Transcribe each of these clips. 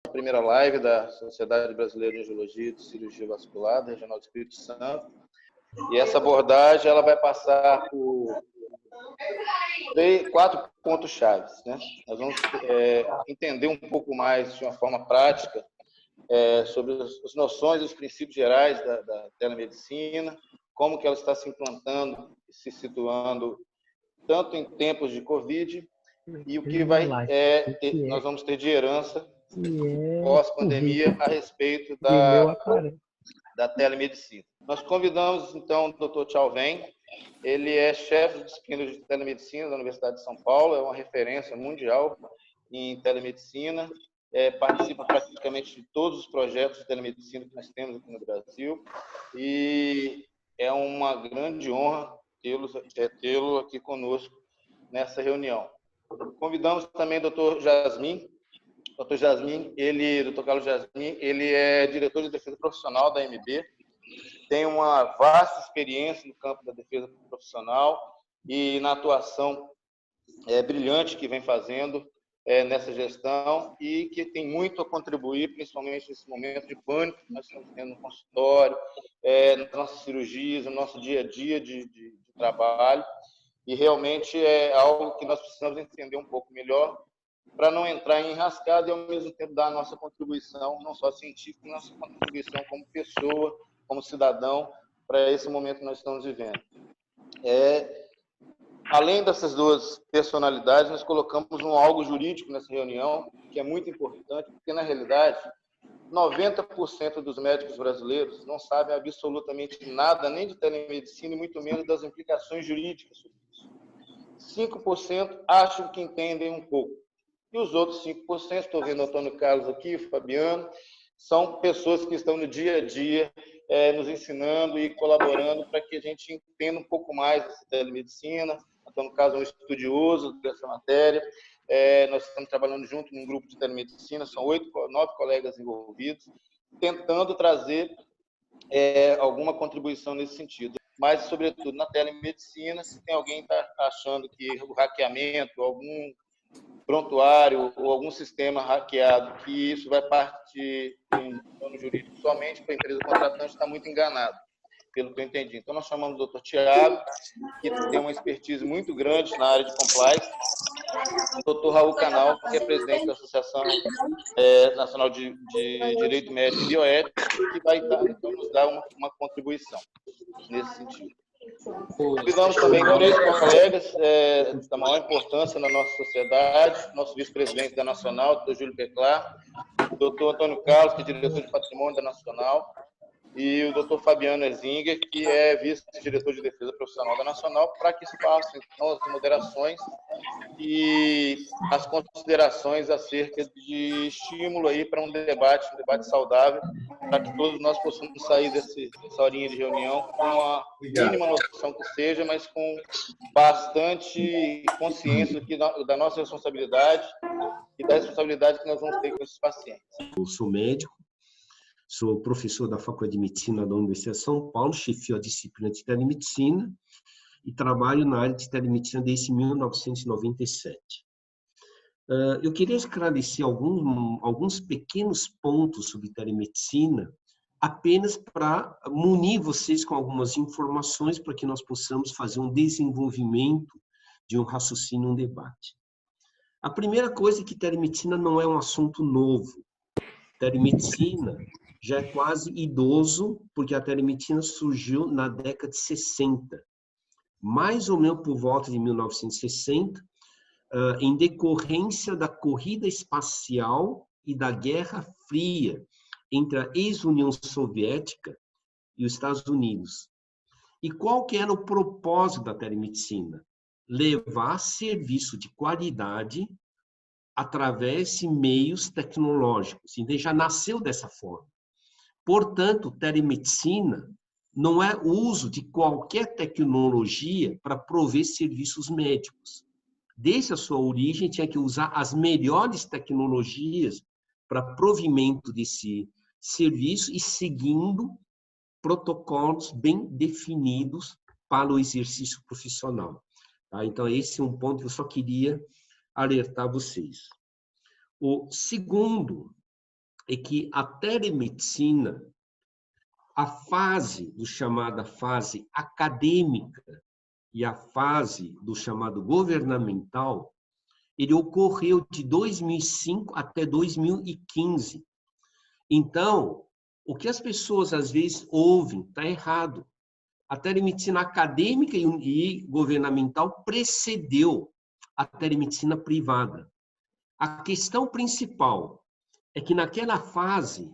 primeira live da Sociedade Brasileira de Angiologia e de Cirurgia Vascular, da Regional do Espírito Santo. E essa abordagem ela vai passar por 4 pontos-chave, né? Nós vamos entender um pouco mais, de uma forma prática, sobre as noções e os princípios gerais da telemedicina, como que ela está se implantando e se situando tanto em tempos de Covid e o que nós vamos ter de herança pós-pandemia a respeito da telemedicina. Nós convidamos, então, o Dr. Tchauven. Ele é chefe de disciplina de telemedicina da Universidade de São Paulo, é uma referência mundial em telemedicina, participa praticamente de todos os projetos de telemedicina que nós temos aqui no Brasil, e é uma grande honra tê-lo aqui conosco nessa reunião. Convidamos também o Dr. Jasmin. Dr. Carlos Jasmin, ele é diretor de defesa profissional da AMB, tem uma vasta experiência no campo da defesa profissional e na atuação brilhante que vem fazendo nessa gestão e que tem muito a contribuir, principalmente nesse momento de pânico que nós estamos tendo no consultório, nas nossas cirurgias, no nosso dia a dia de trabalho. E realmente é algo que nós precisamos entender um pouco melhor para não entrar em enrascada e, ao mesmo tempo, dar a nossa contribuição, não só científica, nossa contribuição como pessoa, como cidadão, para esse momento que nós estamos vivendo. Além dessas duas personalidades, nós colocamos algo jurídico nessa reunião, que é muito importante, porque, na realidade, 90% dos médicos brasileiros não sabem absolutamente nada, nem de telemedicina, e muito menos das implicações jurídicas sobre isso. 5% acham que entendem um pouco. E os outros 5%, estou vendo o Antônio Carlos aqui, o Fabiano, são pessoas que estão no dia a dia nos ensinando e colaborando para que a gente entenda um pouco mais dessa telemedicina. Antônio Carlos é um estudioso dessa matéria. Nós estamos trabalhando junto num grupo de telemedicina, são 9 colegas envolvidos, tentando trazer alguma contribuição nesse sentido. Mas, sobretudo, na telemedicina, se tem alguém que está achando que o hackeamento, algum prontuário ou algum sistema hackeado, que isso vai partir em plano jurídico somente para a empresa contratante, está muito enganado, pelo que eu entendi. Então, nós chamamos o Dr. Tiago, que tem uma expertise muito grande na área de compliance, o Dr. Raul Canal, que é presidente da Associação Nacional de Direito Médico e Bioético, que vai então, nos dar uma contribuição nesse sentido. Convidamos também 3 colegas da maior importância na nossa sociedade, nosso vice-presidente da Nacional, Dr. Júlio Peclar, o Dr. Antônio Carlos, que é diretor de patrimônio da Nacional, e o Dr. Fabiano Erzinger, que é vice-diretor de defesa profissional da Nacional, para que se façam então, as moderações e as considerações acerca de estímulo aí para um debate saudável, para que todos nós possamos sair dessa horinha de reunião com a mínima noção que seja, mas com bastante consciência da nossa responsabilidade e da responsabilidade que nós vamos ter com esses pacientes. Eu sou médico, sou professor da Faculdade de Medicina da Universidade de São Paulo, chefio a disciplina de telemedicina e trabalho na área de telemedicina desde 1997. Eu queria esclarecer alguns pequenos pontos sobre telemedicina, apenas para munir vocês com algumas informações para que nós possamos fazer um desenvolvimento de um raciocínio, um debate. A primeira coisa é que telemedicina não é um assunto novo. Telemedicina já é quase idoso, porque a telemedicina surgiu na década de 60. Mais ou menos por volta de 1960, em decorrência da corrida espacial e da Guerra Fria entre a ex-União Soviética e os Estados Unidos. E qual que era o propósito da telemedicina? Levar serviço de qualidade através de meios tecnológicos. Então, já nasceu dessa forma. Portanto, telemedicina não é o uso de qualquer tecnologia para prover serviços médicos. Desde a sua origem, tinha que usar as melhores tecnologias para provimento desse serviço e seguindo protocolos bem definidos para o exercício profissional. Tá? Então, esse é um ponto que eu só queria alertar vocês. O segundo é que a telemedicina, a fase do chamada fase acadêmica e a fase do chamado governamental, ele ocorreu de 2005 até 2015. Então, o que as pessoas às vezes ouvem está errado. A telemedicina acadêmica e governamental precedeu a telemedicina privada. A questão principal é que naquela fase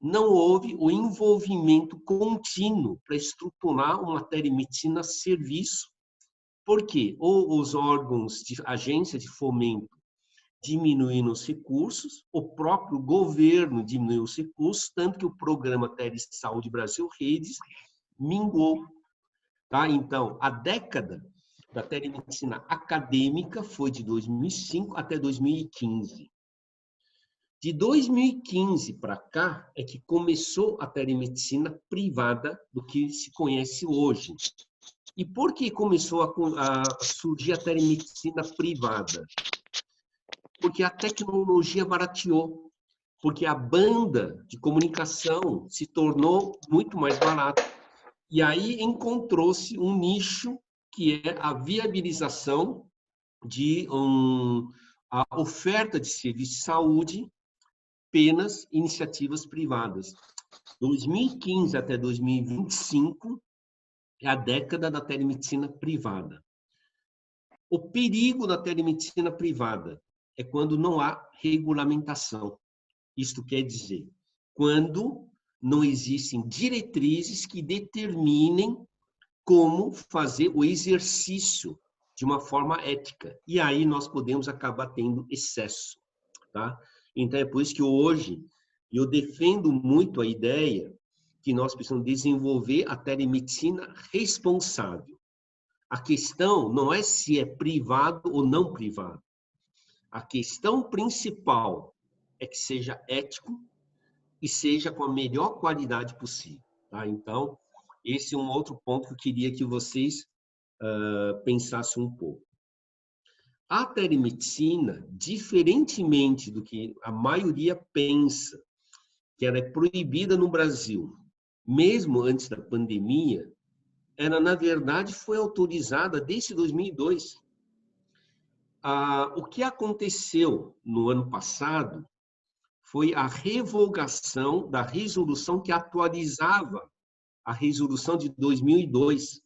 não houve o envolvimento contínuo para estruturar uma telemedicina serviço. Por quê? Ou os órgãos de agência de fomento diminuíram os recursos, o próprio governo diminuiu os recursos, tanto que o programa Telesaúde Brasil Redes minguou. Tá? Então, a década da telemedicina acadêmica foi de 2005 até 2015. De 2015 para cá é que começou a telemedicina privada do que se conhece hoje. E por que começou a surgir a telemedicina privada? Porque a tecnologia barateou, porque a banda de comunicação se tornou muito mais barata. E aí encontrou-se um nicho que é a viabilização de a oferta de serviço de saúde apenas iniciativas privadas. 2015 até 2025 é a década da telemedicina privada. O perigo da telemedicina privada é quando não há regulamentação. Isto quer dizer, quando não existem diretrizes que determinem como fazer o exercício de uma forma ética. E aí nós podemos acabar tendo excesso, tá? Então, é por isso que hoje eu defendo muito a ideia que nós precisamos desenvolver a telemedicina responsável. A questão não é se é privado ou não privado. A questão principal é que seja ético e seja com a melhor qualidade possível. Tá? Então, esse é um outro ponto que eu queria que vocês pensassem um pouco. A telemedicina, diferentemente do que a maioria pensa, que ela é proibida no Brasil, mesmo antes da pandemia, ela, na verdade, foi autorizada desde 2002. O que aconteceu no ano passado foi a revogação da resolução que atualizava a resolução de 2002.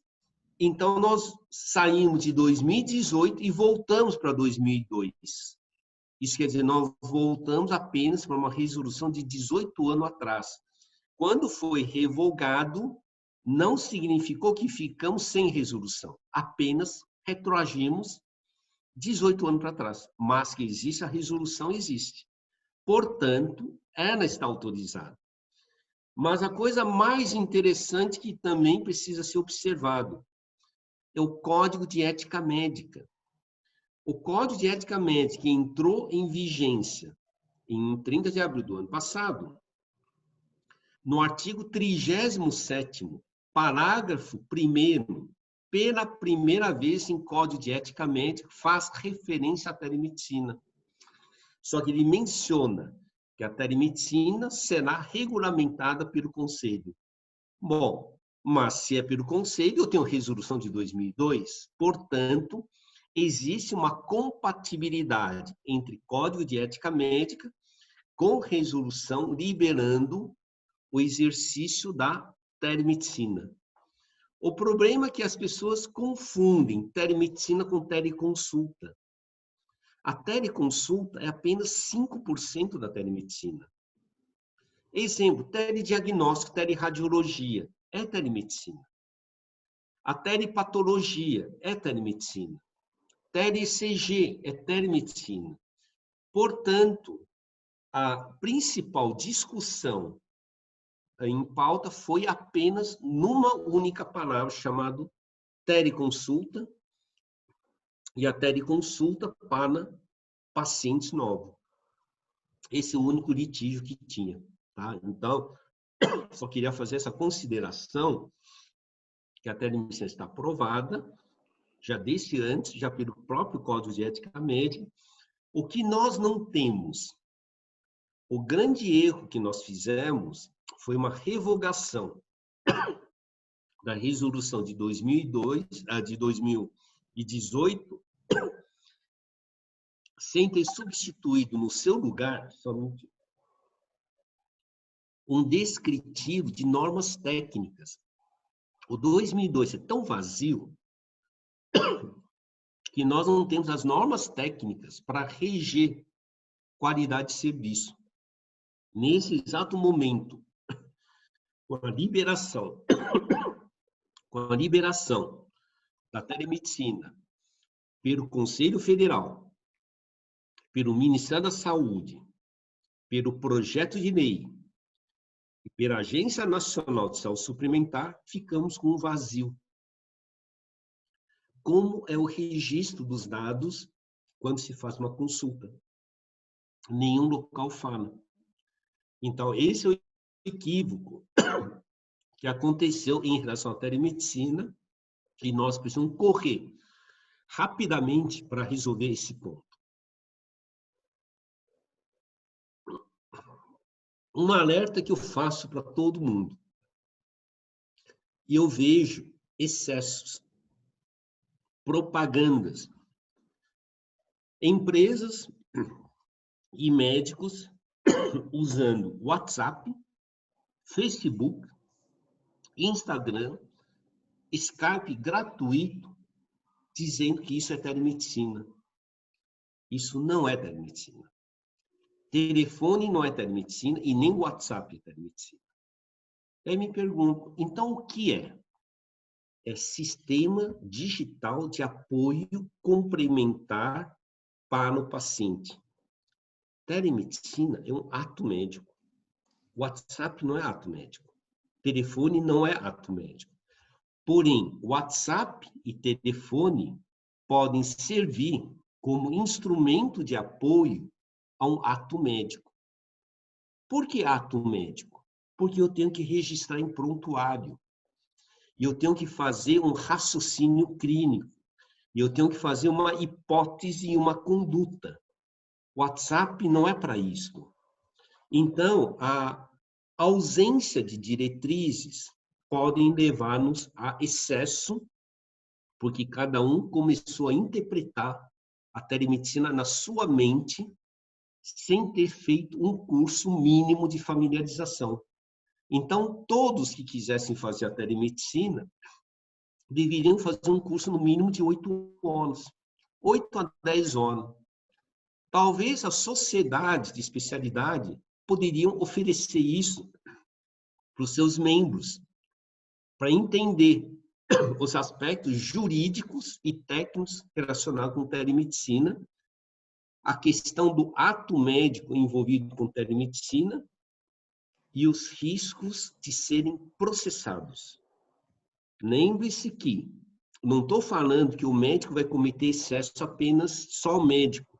Então, nós saímos de 2018 e voltamos para 2002. Isso quer dizer, nós voltamos apenas para uma resolução de 18 anos atrás. Quando foi revogado, não significou que ficamos sem resolução. Apenas retroagimos 18 anos para trás. Mas que existe, a resolução existe. Portanto, ela está autorizada. Mas a coisa mais interessante que também precisa ser observado é o Código de Ética Médica. O Código de Ética Médica entrou em vigência em 30 de abril do ano passado, no artigo 37º, parágrafo 1º, pela primeira vez em Código de Ética Médica, faz referência à telemedicina. Só que ele menciona que a telemedicina será regulamentada pelo Conselho. Bom, mas se é pelo Conselho, eu tenho resolução de 2002, portanto, existe uma compatibilidade entre Código de Ética Médica com resolução liberando o exercício da telemedicina. O problema é que as pessoas confundem telemedicina com teleconsulta. A teleconsulta é apenas 5% da telemedicina. Exemplo, telediagnóstico, teleradiologia, é telemedicina. A telepatologia é telemedicina. Tele-ECG é telemedicina. Portanto, a principal discussão em pauta foi apenas numa única palavra, chamada teleconsulta, e a teleconsulta para pacientes novos. Esse é o único litígio que tinha. Tá? Então, só queria fazer essa consideração que a telemedicina está aprovada, já desde antes, já pelo próprio Código de Ética Médica. O que nós não temos? O grande erro que nós fizemos foi uma revogação da resolução de 2018, sem ter substituído no seu lugar somente um descritivo de normas técnicas. O 2002 é tão vazio que nós não temos as normas técnicas para reger qualidade de serviço. Nesse exato momento, com a liberação da telemedicina pelo Conselho Federal, pelo Ministério da Saúde, pelo projeto de lei e pela Agência Nacional de Saúde Suplementar, ficamos com um vazio. Como é o registro dos dados quando se faz uma consulta? Nenhum local fala. Então, esse é o equívoco que aconteceu em relação à telemedicina e nós precisamos correr rapidamente para resolver esse ponto. Um alerta que eu faço para todo mundo. E eu vejo excessos, propagandas, empresas e médicos usando WhatsApp, Facebook, Instagram, Skype gratuito, dizendo que isso é telemedicina. Isso não é telemedicina. Telefone não é telemedicina e nem WhatsApp é telemedicina. Aí me pergunto, então o que é? É sistema digital de apoio complementar para o paciente. Telemedicina é um ato médico. WhatsApp não é ato médico. Telefone não é ato médico. Porém, WhatsApp e telefone podem servir como instrumento de apoio a um ato médico. Por que ato médico? Porque eu tenho que registrar em prontuário. E eu tenho que fazer um raciocínio clínico. E eu tenho que fazer uma hipótese e uma conduta. WhatsApp não é para isso. Então, a ausência de diretrizes podem levar-nos a excesso, porque cada um começou a interpretar a telemedicina na sua mente, sem ter feito um curso mínimo de familiarização. Então, todos que quisessem fazer a telemedicina deveriam fazer um curso no mínimo de 8 horas, 8 a 10 horas. Talvez a sociedade de especialidade poderiam oferecer isso para os seus membros, para entender os aspectos jurídicos e técnicos relacionados com telemedicina, a questão do ato médico envolvido com telemedicina e os riscos de serem processados. Lembre-se que não estou falando que o médico vai cometer excesso apenas só o médico.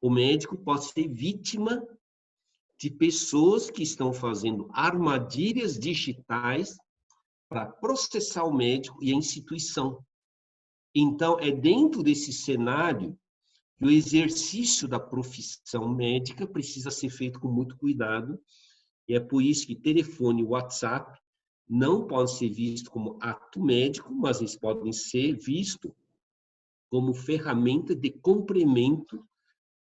O médico pode ser vítima de pessoas que estão fazendo armadilhas digitais para processar o médico e a instituição. Então, é dentro desse cenário que o exercício da profissão médica precisa ser feito com muito cuidado, e é por isso que telefone e WhatsApp não podem ser vistos como ato médico, mas eles podem ser vistos como ferramenta de complemento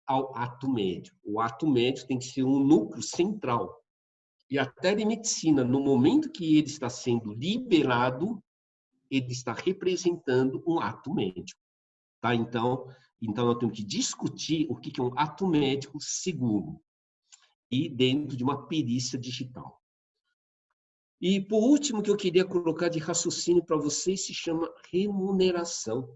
ao ato médico. O ato médico tem que ser um núcleo central. E a telemedicina, no momento que ele está sendo liberado, ele está representando um ato médico. Tá? Então, nós temos que discutir o que é um ato médico seguro e dentro de uma perícia digital. E, por último, que eu queria colocar de raciocínio para vocês se chama remuneração.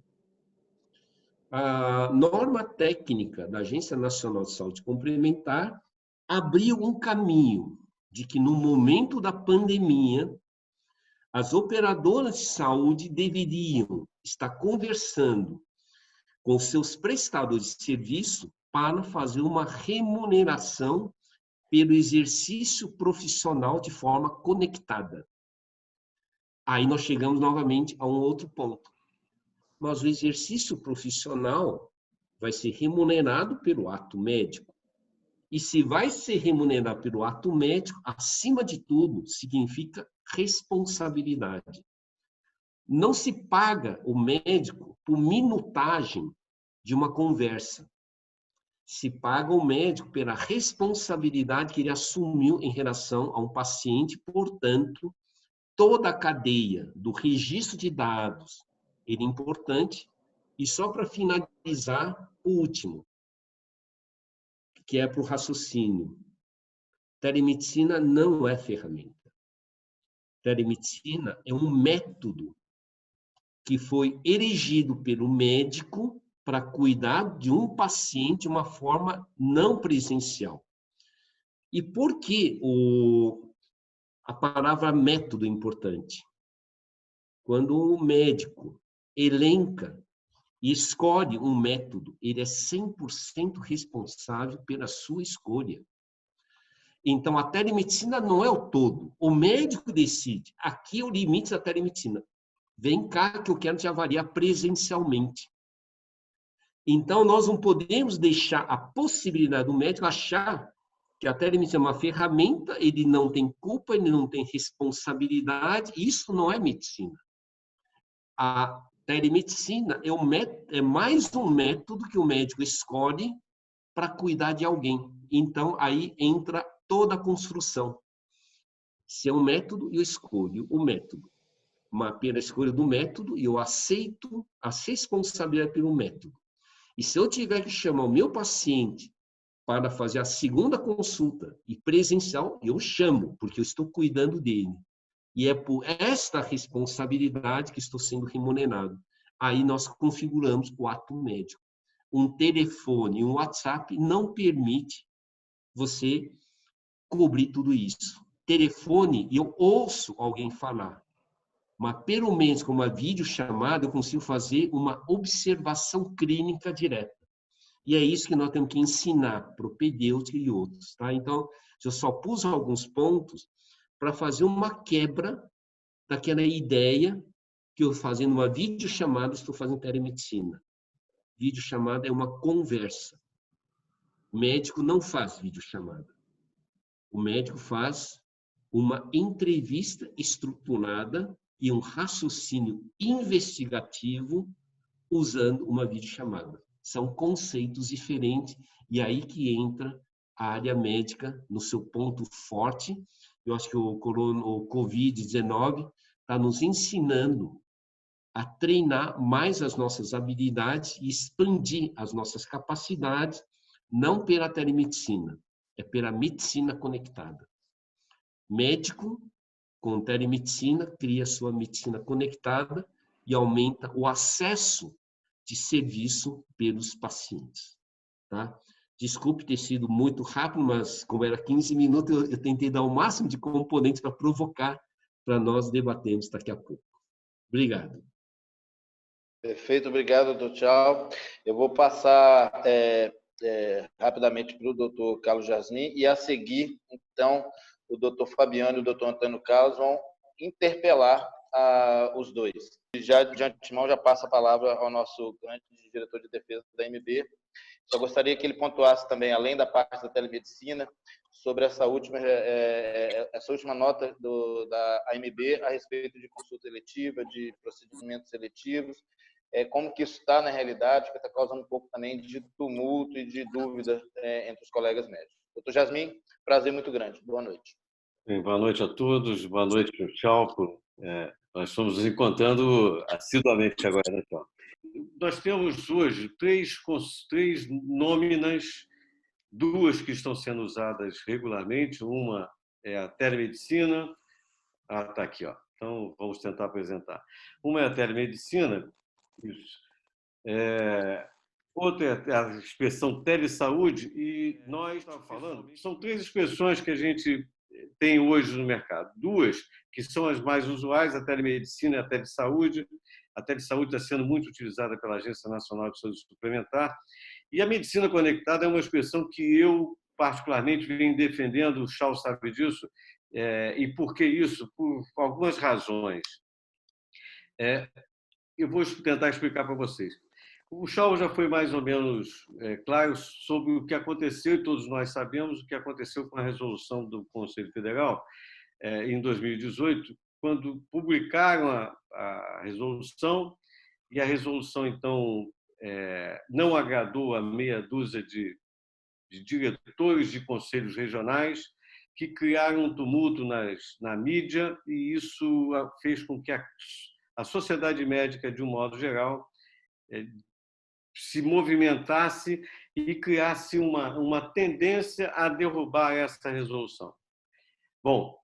A norma técnica da Agência Nacional de Saúde Complementar abriu um caminho de que, no momento da pandemia, as operadoras de saúde deveriam estar conversando com seus prestadores de serviço para fazer uma remuneração pelo exercício profissional de forma conectada. Aí nós chegamos novamente a um outro ponto. Mas o exercício profissional vai ser remunerado pelo ato médico. E se vai ser remunerado pelo ato médico, acima de tudo, significa responsabilidade. Não se paga o médico por minutagem de uma conversa. Se paga o médico pela responsabilidade que ele assumiu em relação a um paciente, portanto, toda a cadeia do registro de dados, ele é importante. E só para finalizar, o último, que é para o raciocínio. Telemedicina não é ferramenta. Telemedicina é um método que foi erigido pelo médico para cuidar de um paciente de uma forma não presencial. E por que a palavra método é importante? Quando o médico elenca e escolhe um método, ele é 100% responsável pela sua escolha. Então, a telemedicina não é o todo. O médico decide. Aqui é o limite da telemedicina. Vem cá que eu quero te avaliar presencialmente. Então, nós não podemos deixar a possibilidade do médico achar que a telemedicina é uma ferramenta, ele não tem culpa, ele não tem responsabilidade. Isso não é medicina. A telemedicina é mais um método que o médico escolhe para cuidar de alguém. Então, aí entra toda a construção. Se é um método, eu escolho o método. Mas pela escolha do método, eu aceito a responsabilidade pelo método. E se eu tiver que chamar o meu paciente para fazer a segunda consulta e presencial, eu chamo, porque eu estou cuidando dele. E é por esta responsabilidade que estou sendo remunerado. Aí nós configuramos o ato médico. Um telefone, um WhatsApp não permite você cobrir tudo isso. Telefone, eu ouço alguém falar, mas pelo menos com uma videochamada eu consigo fazer uma observação clínica direta. E é isso que nós temos que ensinar para o propedêutica e outros. Tá? Então, eu só pus alguns pontos para fazer uma quebra daquela ideia que eu fazendo uma videochamada estou fazendo telemedicina. Videochamada é uma conversa. O médico não faz videochamada. O médico faz uma entrevista estruturada e um raciocínio investigativo usando uma videochamada. São conceitos diferentes e aí que entra a área médica no seu ponto forte. Eu acho que o Covid-19 está nos ensinando a treinar mais as nossas habilidades e expandir as nossas capacidades, não pela telemedicina, é pela medicina conectada. Médico com telemedicina cria sua medicina conectada e aumenta o acesso de serviço pelos pacientes. Tá? Desculpe ter sido muito rápido, mas como era 15 minutos, eu tentei dar o máximo de componentes para provocar, para nós debatermos daqui a pouco. Obrigado. Perfeito, obrigado, doutor Tchau. Eu vou passar rapidamente para o doutor Carlos Jasmin e a seguir, então, o doutor Fabiano e o doutor Antônio Carlos vão interpelar os dois. Já de antemão, já passa a palavra ao nosso grande diretor de defesa da AMB. Só gostaria que ele pontuasse também, além da parte da telemedicina, sobre essa última nota da AMB a respeito de consulta eletiva, de procedimentos seletivos, como que isso está na realidade, que está causando um pouco também de tumulto e de dúvida entre os colegas médicos. Doutor Jasmin, prazer muito grande. Boa noite. Bem, boa noite a todos. Boa noite, Tchau. Nós estamos nos encontrando assiduamente agora, né, Tchau? Nós temos hoje três nóminas, duas que estão sendo usadas regularmente. Uma é a telemedicina. Está aqui, ó. Então, vamos tentar apresentar. Uma é a telemedicina, isso. Outra é a expressão telesaúde, e nós estamos falando, são três expressões que a gente tem hoje no mercado. Duas que são as mais usuais, a telemedicina e a telesaúde. A telesaúde está sendo muito utilizada pela Agência Nacional de Saúde Suplementar. E a medicina conectada é uma expressão que eu, particularmente, venho defendendo, o Charles sabe disso. E por que isso? Por algumas razões. Eu vou tentar explicar para vocês. O Shaul já foi mais ou menos claro sobre o que aconteceu, e todos nós sabemos o que aconteceu com a resolução do Conselho Federal em 2018, quando publicaram a resolução, e a resolução, então, não agradou a meia dúzia de diretores de conselhos regionais, que criaram um tumulto na mídia, e isso fez com que a sociedade médica, de um modo geral, se movimentasse e criasse uma tendência a derrubar essa resolução. Bom,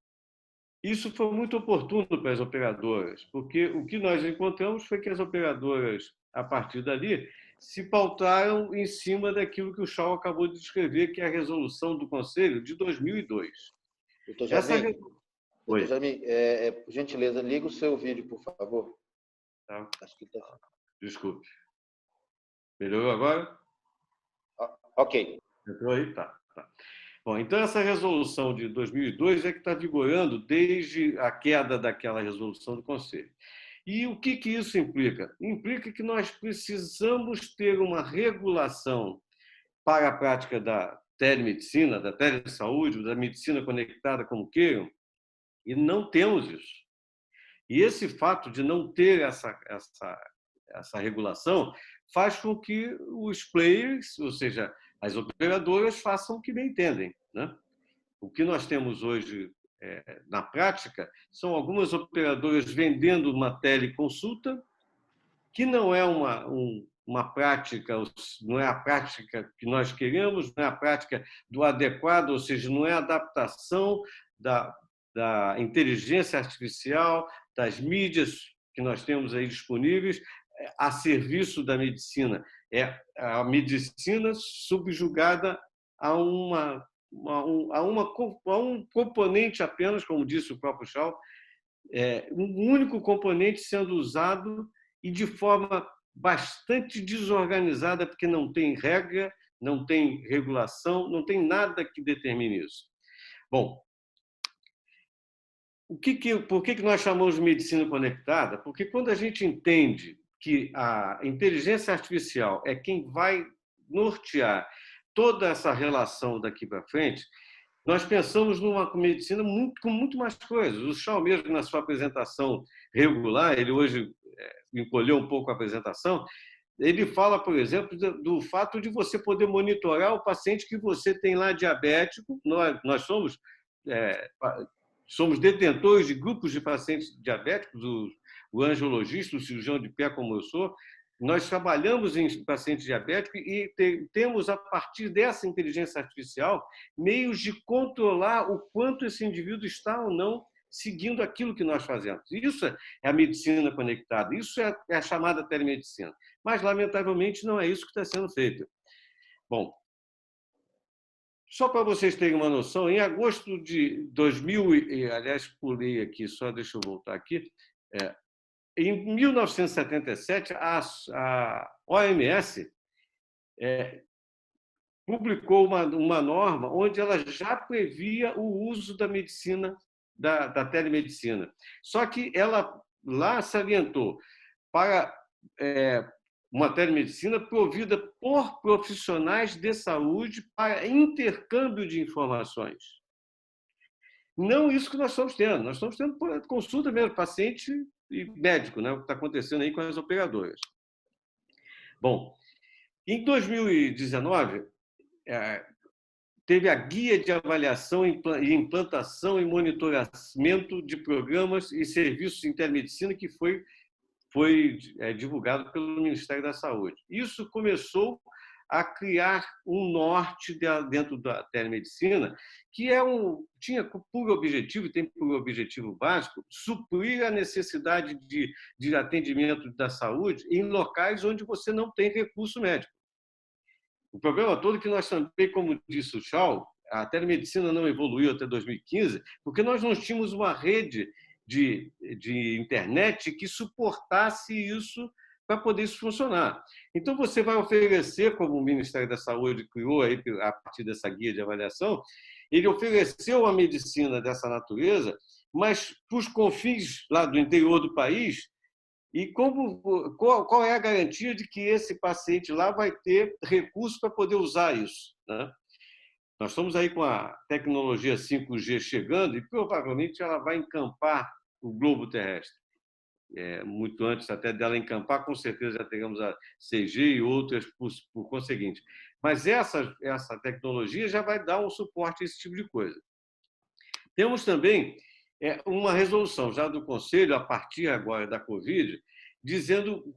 isso foi muito oportuno para as operadoras, porque o que nós encontramos foi que as operadoras, a partir dali, se pautaram em cima daquilo que o Shaul acabou de descrever, que é a resolução do Conselho de 2002. Doutor Jardim, por gentileza, liga o seu vídeo, por favor. Tá. Acho que tá... Desculpe. Melhorou agora? Ok. Entrou aí? Tá. Bom, então essa resolução de 2002 é que está vigorando desde a queda daquela resolução do Conselho. E o que isso implica? Implica que nós precisamos ter uma regulação para a prática da telemedicina, da telesaúde, da medicina conectada, como queiram, e não temos isso. E esse fato de não ter essa regulação faz com que os players, ou seja, as operadoras, façam o que bem entendem, né? O que nós temos hoje na prática são algumas operadoras vendendo uma teleconsulta, que não é uma prática, não é a prática que nós queremos, não é a prática do adequado, ou seja, não é a adaptação da inteligência artificial, das mídias que nós temos aí disponíveis a serviço da medicina. É a medicina subjugada a um componente apenas, como disse o próprio Shaul, um único componente sendo usado e de forma bastante desorganizada, porque não tem regra, não tem regulação, não tem nada que determine isso. Bom, por que nós chamamos de medicina conectada? Porque quando a gente entende que a inteligência artificial é quem vai nortear toda essa relação daqui para frente, nós pensamos numa medicina com muito mais coisas. O Shaul mesmo, na sua apresentação regular, ele hoje encolheu um pouco a apresentação, ele fala, por exemplo, do fato de você poder monitorar o paciente que você tem lá diabético. Nós somos detentores de grupos de pacientes diabéticos, o angiologista, o cirurgião de pé, como eu sou. Nós trabalhamos em pacientes diabéticos e temos, a partir dessa inteligência artificial, meios de controlar o quanto esse indivíduo está ou não seguindo aquilo que nós fazemos. Isso é a medicina conectada, isso é a chamada telemedicina. Mas, lamentavelmente, não é isso que está sendo feito. Bom, só para vocês terem uma noção, em agosto de 2000, aliás, pulei aqui, só deixa eu voltar aqui, em 1977, a OMS publicou uma norma onde ela já previa o uso da medicina, da telemedicina. Só que ela lá salientou para uma telemedicina provida por profissionais de saúde para intercâmbio de informações. Não isso que nós estamos tendo. Nós estamos tendo consulta mesmo, paciente e médico, né? O que está acontecendo aí com as operadoras. Bom, em 2019, teve a Guia de Avaliação e Implantação e Monitoramento de Programas e Serviços de Telemedicina, que foi divulgado pelo Ministério da Saúde. Isso começou a criar um norte dentro da telemedicina, que tinha por objetivo, e tem por objetivo básico, suprir a necessidade de atendimento da saúde em locais onde você não tem recurso médico. O problema todo é que nós também, como disse o Shaul, a telemedicina não evoluiu até 2015, porque nós não tínhamos uma rede de internet que suportasse isso para poder isso funcionar. Então, você vai oferecer, como o Ministério da Saúde criou aí, a partir dessa guia de avaliação, ele ofereceu uma medicina dessa natureza, mas para os confins lá do interior do país, E qual é a garantia de que esse paciente lá vai ter recurso para poder usar isso, né? Nós estamos aí com a tecnologia 5G chegando e provavelmente ela vai encampar o globo terrestre. Muito antes até dela encampar, com certeza já teremos a 6G e outras por conseguinte. Mas essa tecnologia já vai dar um suporte a esse tipo de coisa. Temos também uma resolução já do Conselho, a partir agora da Covid,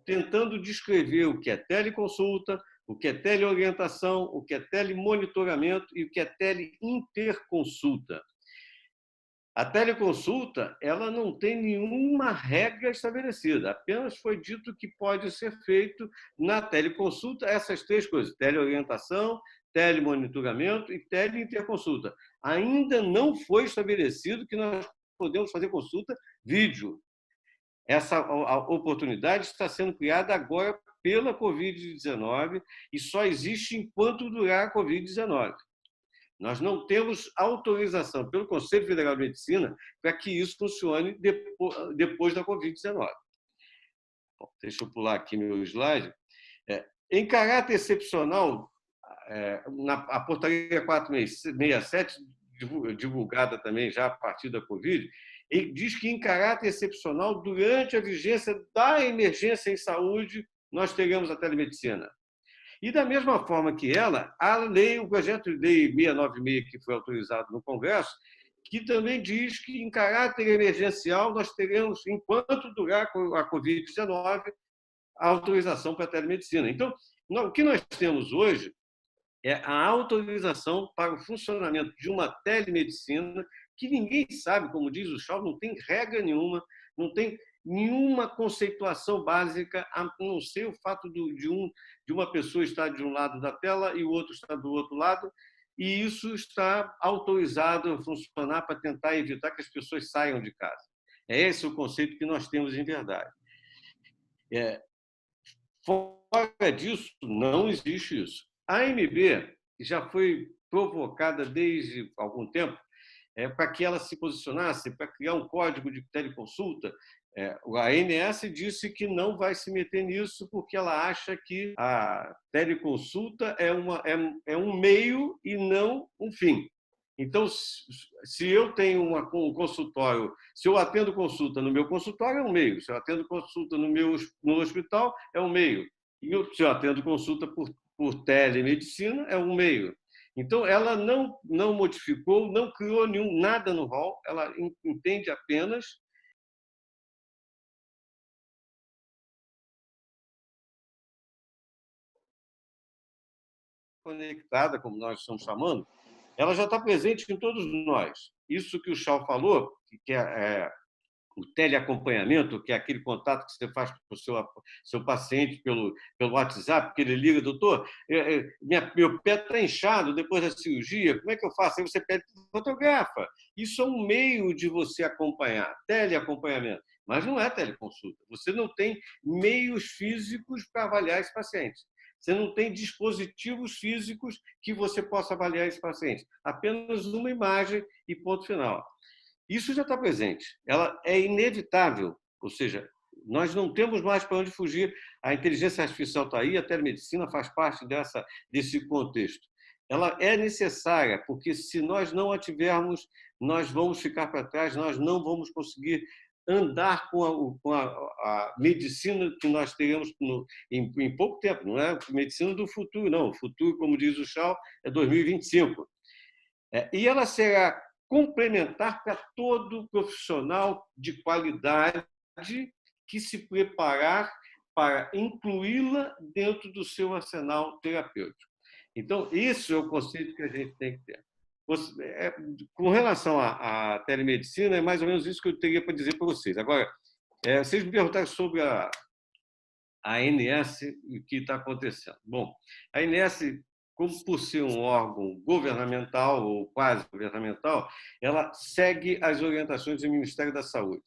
tentando descrever o que é teleconsulta, o que é teleorientação, o que é telemonitoramento e o que é teleinterconsulta. A teleconsulta, ela não tem nenhuma regra estabelecida, apenas foi dito que pode ser feito na teleconsulta essas três coisas: teleorientação, telemonitoramento e teleinterconsulta. Ainda não foi estabelecido que nós podemos fazer consulta vídeo. Essa oportunidade está sendo criada agora pela Covid-19 e só existe enquanto durar a Covid-19. Nós não temos autorização pelo Conselho Federal de Medicina para que isso funcione depois da Covid-19. Deixa eu pular aqui meu slide. Em caráter excepcional, a portaria 467, divulgada também já a partir da Covid, diz que, em caráter excepcional, durante a vigência da emergência em saúde, nós teremos a telemedicina. E, da mesma forma que ela, o projeto de lei 696, que foi autorizado no Congresso, que também diz que, em caráter emergencial, nós teremos, enquanto durar a Covid-19, a autorização para a telemedicina. Então, o que nós temos hoje é a autorização para o funcionamento de uma telemedicina que ninguém sabe, como diz o Shaw, não tem regra nenhuma, não tem nenhuma conceituação básica, a não ser o fato de uma pessoa estar de um lado da tela e o outro estar do outro lado, e isso está autorizado a funcionar para tentar evitar que as pessoas saiam de casa. É esse o conceito que nós temos em verdade. Fora disso, não existe isso. A AMB já foi provocada desde algum tempo para que ela se posicionasse, para criar um código de teleconsulta. A ANS disse que não vai se meter nisso porque ela acha que a teleconsulta é um meio e não um fim. Então, se eu tenho um consultório, se eu atendo consulta no meu consultório, é um meio. Se eu atendo consulta no hospital, é um meio. E se eu atendo consulta por telemedicina, é um meio. Então, ela não modificou, não criou nada no rol, ela entende apenas conectada, como nós estamos chamando, ela já está presente em todos nós. Isso que o Shaw falou, que é o teleacompanhamento, que é aquele contato que você faz com o seu paciente pelo WhatsApp, que ele liga: doutor, meu pé está inchado depois da cirurgia, como é que eu faço? Aí você pede, fotografa. Isso é um meio de você acompanhar, teleacompanhamento, mas não é teleconsulta. Você não tem meios físicos para avaliar esse paciente. Você não tem dispositivos físicos que você possa avaliar esse paciente. Apenas uma imagem e ponto final. Isso já está presente. Ela é inevitável. Ou seja, nós não temos mais para onde fugir. A inteligência artificial está aí, a telemedicina faz parte desse contexto. Ela é necessária, porque se nós não a tivermos, nós vamos ficar para trás, nós não vamos conseguir andar com a medicina que nós teremos em pouco tempo. Não é medicina do futuro, não. O futuro, como diz o Shaw, é 2025. E ela será complementar para todo profissional de qualidade que se preparar para incluí-la dentro do seu arsenal terapêutico. Então, isso é o conceito que a gente tem que ter. Com relação à telemedicina, é mais ou menos isso que eu teria para dizer para vocês. Agora, vocês me perguntaram sobre a ANS e o que está acontecendo. Bom, a ANS, como por ser um órgão governamental ou quase governamental, ela segue as orientações do Ministério da Saúde.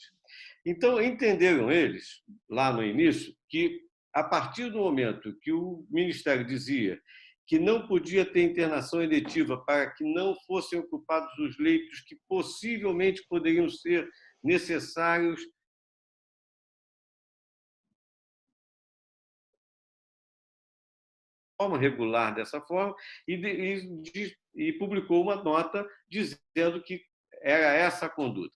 Então, entenderam eles, lá no início, que a partir do momento que o Ministério dizia que não podia ter internação eletiva para que não fossem ocupados os leitos que possivelmente poderiam ser necessários forma regular dessa forma e publicou uma nota dizendo que era essa a conduta.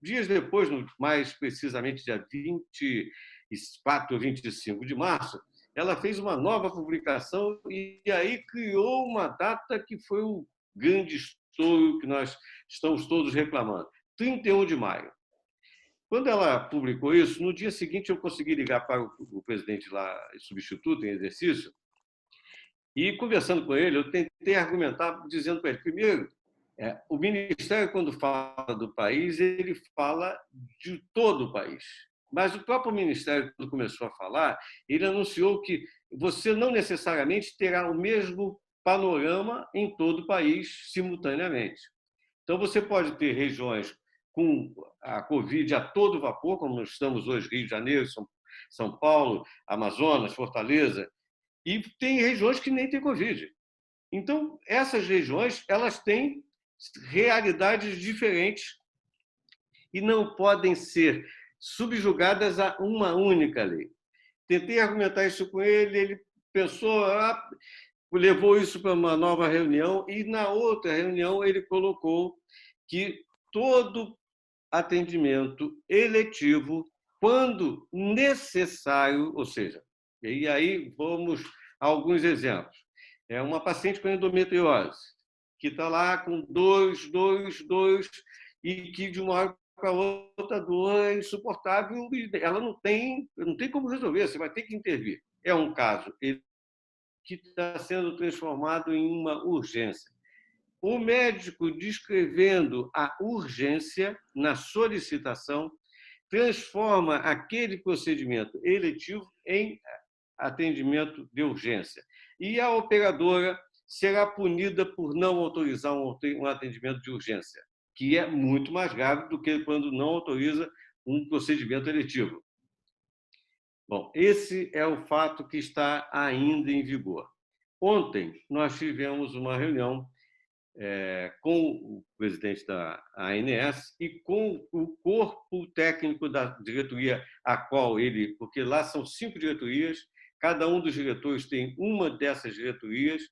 Dias depois, mais precisamente dia 24 ou 25 de março, ela fez uma nova publicação e aí criou uma data que foi o grande estouro que nós estamos todos reclamando, 31 de maio. Quando ela publicou isso, no dia seguinte eu consegui ligar para o presidente lá, substituto em exercício, e conversando com ele, eu tentei argumentar dizendo para ele, primeiro, o Ministério, quando fala do país, ele fala de todo o país. Mas o próprio Ministério, quando começou a falar, ele anunciou que você não necessariamente terá o mesmo panorama em todo o país simultaneamente. Então, você pode ter regiões com a Covid a todo vapor, como nós estamos hoje, Rio de Janeiro, São Paulo, Amazonas, Fortaleza, e tem regiões que nem têm Covid. Então, essas regiões elas têm realidades diferentes e não podem ser subjugadas a uma única lei. Tentei argumentar isso com ele, ele pensou, levou isso para uma nova reunião e, na outra reunião, ele colocou que todo atendimento eletivo, quando necessário, ou seja, e aí vamos a alguns exemplos. É uma paciente com endometriose, que está lá com dor, e que de uma hora para outra dor é insuportável e ela não tem como resolver, você vai ter que intervir. É um caso que está sendo transformado em uma urgência. O médico, descrevendo a urgência na solicitação, transforma aquele procedimento eletivo em atendimento de urgência. E a operadora será punida por não autorizar um atendimento de urgência, que é muito mais grave do que quando não autoriza um procedimento eletivo. Bom, esse é o fato que está ainda em vigor. Ontem, nós tivemos uma reunião com o presidente da ANS e com o corpo técnico da diretoria, a qual ele, porque lá são 5 diretorias, cada um dos diretores tem uma dessas diretorias,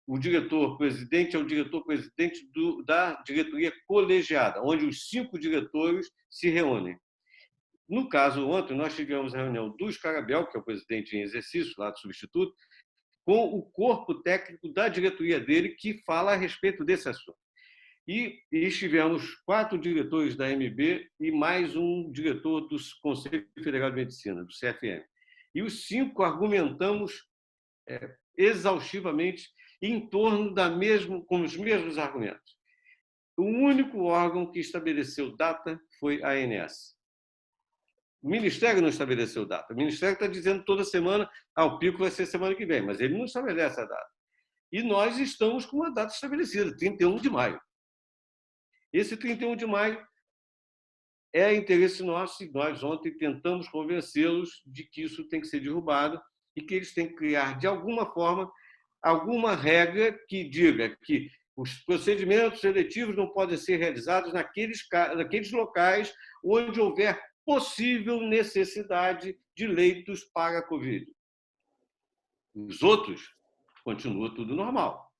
o diretor-presidente é o diretor-presidente da diretoria colegiada, onde os 5 diretores se reúnem. No caso, ontem, nós tivemos a reunião do Scarabel, que é o presidente em exercício, lá do substituto, com o corpo técnico da diretoria dele, que fala a respeito desse assunto. E tivemos 4 diretores da MB e mais um diretor do Conselho Federal de Medicina, do CFM. E os 5 argumentamos exaustivamente em torno com os mesmos argumentos. O único órgão que estabeleceu data foi a ANS. O Ministério não estabeleceu data. O Ministério está dizendo toda semana, o pico vai ser semana que vem, mas ele não estabelece a data. E nós estamos com uma data estabelecida, 31 de maio. Esse 31 de maio é interesse nosso e nós ontem tentamos convencê-los de que isso tem que ser derrubado e que eles têm que criar, de alguma forma, alguma regra que diga que os procedimentos seletivos não podem ser realizados naqueles locais onde houver possível necessidade de leitos para a Covid. Os outros, continua tudo normal.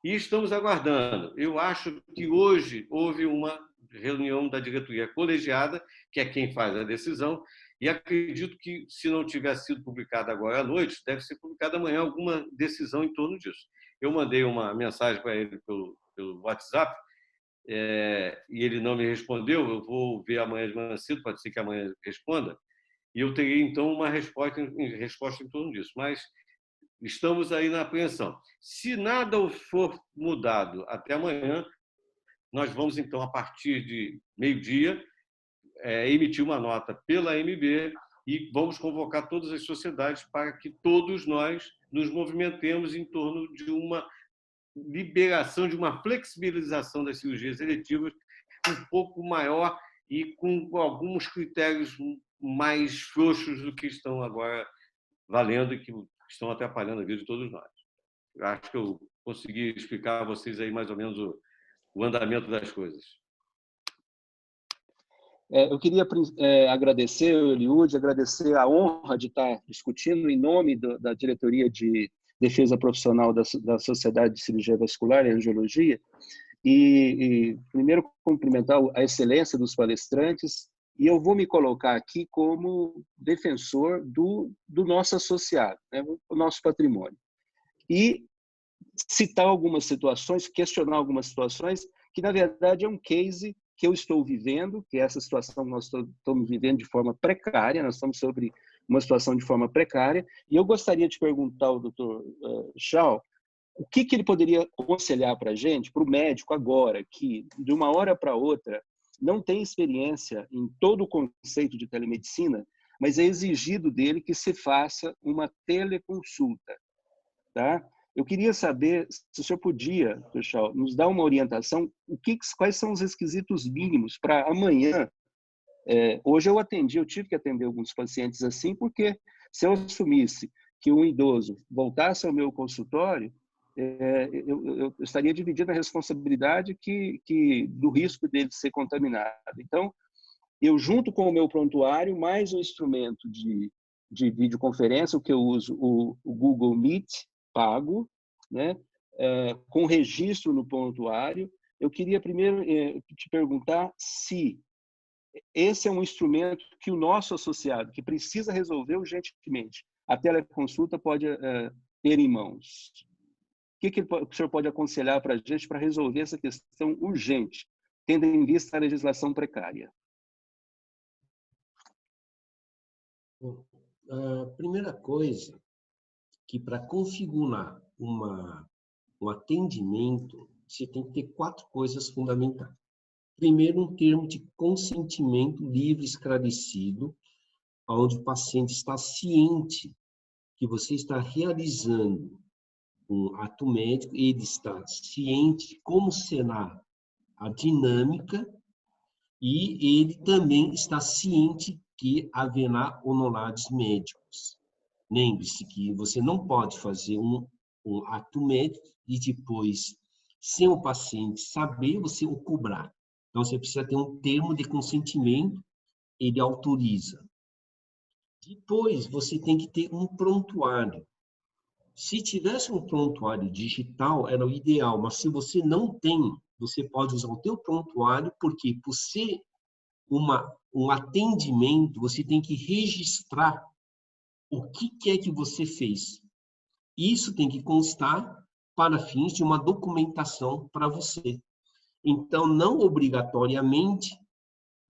E estamos aguardando. Eu acho que hoje houve uma reunião da diretoria colegiada, que é quem faz a decisão, e acredito que, se não tiver sido publicada agora à noite, deve ser publicada amanhã alguma decisão em torno disso. Eu mandei uma mensagem para ele pelo WhatsApp, e ele não me respondeu. Eu vou ver amanhã de manhã cedo, pode ser que amanhã responda, e eu terei, então, uma resposta em torno disso. Mas estamos aí na apreensão. Se nada for mudado até amanhã, nós vamos, então, a partir de meio-dia, emitir uma nota pela MB e vamos convocar todas as sociedades para que todos nós nos movimentemos em torno de uma liberação, de uma flexibilização das cirurgias eletivas um pouco maior e com alguns critérios mais frouxos do que estão agora valendo e que estão atrapalhando a vida de todos nós. Eu acho que eu consegui explicar a vocês aí mais ou menos o andamento das coisas. Eu queria agradecer, Eliud, agradecer a honra de estar discutindo em nome da diretoria de defesa profissional da Sociedade de Cirurgia Vascular e Angiologia, e primeiro cumprimentar a excelência dos palestrantes, e eu vou me colocar aqui como defensor do nosso associado, né, o nosso patrimônio. E citar algumas situações, questionar algumas situações, que na verdade é um case que eu estou vivendo, que é essa situação que nós estamos vivendo de forma precária, nós estamos sobre uma situação de forma precária, e eu gostaria de perguntar ao Dr. Shaw, o que ele poderia aconselhar para a gente, para o médico agora, que de uma hora para outra não tem experiência em todo o conceito de telemedicina, mas é exigido dele que se faça uma teleconsulta, tá? Eu queria saber se o senhor podia, pessoal, nos dar uma orientação, quais são os requisitos mínimos para amanhã. Hoje eu tive que atender alguns pacientes assim, porque se eu assumisse que um idoso voltasse ao meu consultório, eu estaria dividindo a responsabilidade do risco dele ser contaminado. Então, eu junto com o meu prontuário, mais um instrumento de videoconferência, o que eu uso, o Google Meet, pago, né? Com registro no prontuário. Eu queria primeiro te perguntar se esse é um instrumento que o nosso associado, que precisa resolver urgentemente, a teleconsulta pode ter em mãos. O que o senhor pode aconselhar para a gente para resolver essa questão urgente, tendo em vista a legislação precária? Bom, a primeira coisa que para configurar um atendimento, você tem que ter 4 coisas fundamentais. Primeiro, um termo de consentimento livre, esclarecido, onde o paciente está ciente que você está realizando um ato médico, ele está ciente de como será a dinâmica e ele também está ciente que haverá honorários médicos. Lembre-se que você não pode fazer um ato médico e depois, sem o paciente saber, você o cobrar. Então, você precisa ter um termo de consentimento, ele autoriza. Depois, você tem que ter um prontuário. Se tivesse um prontuário digital, era o ideal, mas se você não tem, você pode usar o teu prontuário, porque por ser um atendimento, você tem que registrar o que é que você fez. Isso tem que constar para fins de uma documentação para você. Então, não obrigatoriamente,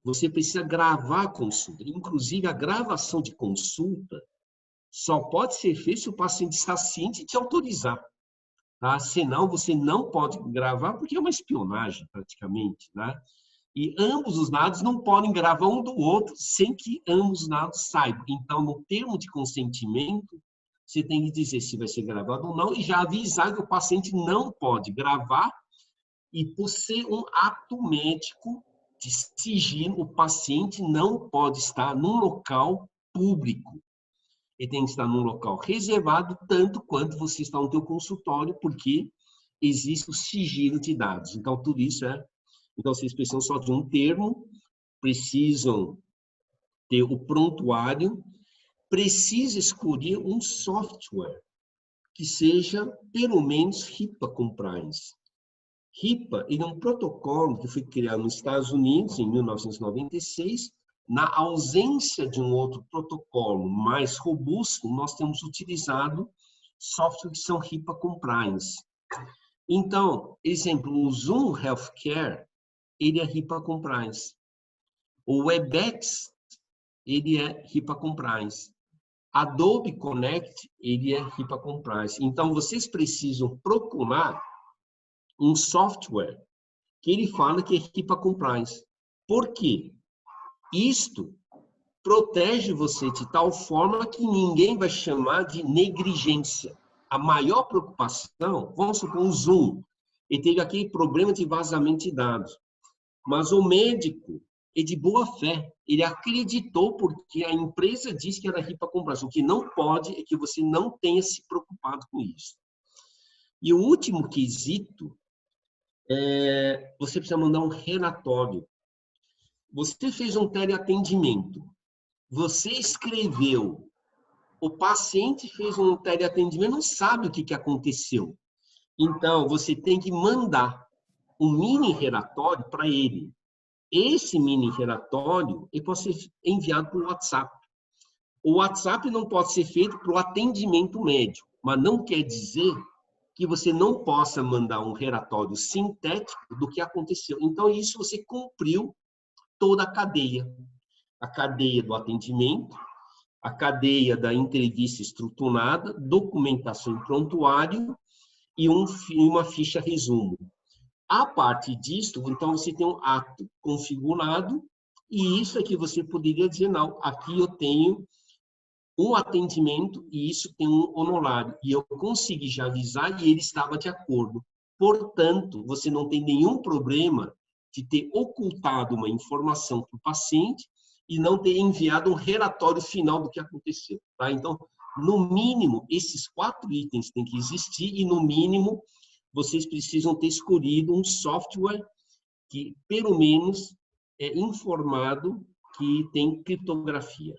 você precisa gravar a consulta. Inclusive, a gravação de consulta só pode ser feita se o paciente está ciente de te autorizar. Tá? Senão, você não pode gravar, porque é uma espionagem, praticamente. Né? E ambos os lados não podem gravar um do outro sem que ambos os lados saibam. Então, no termo de consentimento, você tem que dizer se vai ser gravado ou não e já avisar que o paciente não pode gravar e, por ser um ato médico de sigilo, o paciente não pode estar num local público. Ele tem que estar num local reservado, tanto quanto você está no teu consultório, porque existe o sigilo de dados. Então, tudo isso Então, vocês precisam só de um termo, precisam ter o prontuário, precisa escolher um software que seja, pelo menos, HIPAA compliance. HIPAA ele é um protocolo que foi criado nos Estados Unidos em 1996. Na ausência de um outro protocolo mais robusto, nós temos utilizado softwares que são HIPAA compliance. Então, exemplo, o Zoom Healthcare, ele é HIPAA compliance. O Webex, ele é HIPAA compliance. Adobe Connect, ele é HIPAA compliance. Então, vocês precisam procurar um software que ele fala que é HIPAA compliance. Por quê? Isto protege você de tal forma que ninguém vai chamar de negligência. A maior preocupação, vamos supor, o Zoom, ele teve aquele problema de vazamento de dados. Mas o médico é de boa fé. Ele acreditou porque a empresa disse que era HIPAA compliance. O que não pode é que você não tenha se preocupado com isso. E o último quesito você precisa mandar um relatório. Você fez um teleatendimento. Você escreveu o paciente fez um teleatendimento, não sabe o que aconteceu. Então, você tem que mandar um mini relatório para ele. Esse mini relatório ele pode ser enviado por WhatsApp. O WhatsApp não pode ser feito para o atendimento médico, mas não quer dizer que você não possa mandar um relatório sintético do que aconteceu. Então, isso você cumpriu toda a cadeia do atendimento, a cadeia da entrevista estruturada, documentação em prontuário e uma ficha resumo. A partir disso, então, você tem um ato configurado e isso é que você poderia dizer, não, aqui eu tenho um atendimento e isso tem um honorário. E eu consegui já avisar e ele estava de acordo. Portanto, você não tem nenhum problema de ter ocultado uma informação para o paciente e não ter enviado um relatório final do que aconteceu. Tá? Então, no mínimo, esses 4 itens têm que existir e, no mínimo, vocês precisam ter escolhido um software que, pelo menos, é informado que tem criptografia.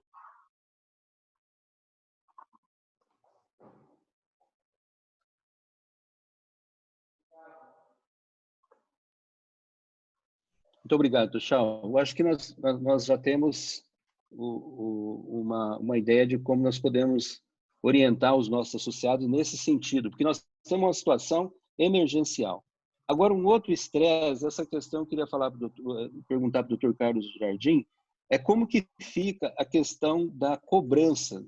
Muito obrigado, Tuxal. Eu acho que nós já temos uma ideia de como nós podemos orientar os nossos associados nesse sentido, porque nós temos uma situação emergencial. Agora, um outro estresse, essa questão eu queria perguntar para o Dr. Carlos Jardim, é como que fica a questão da cobrança,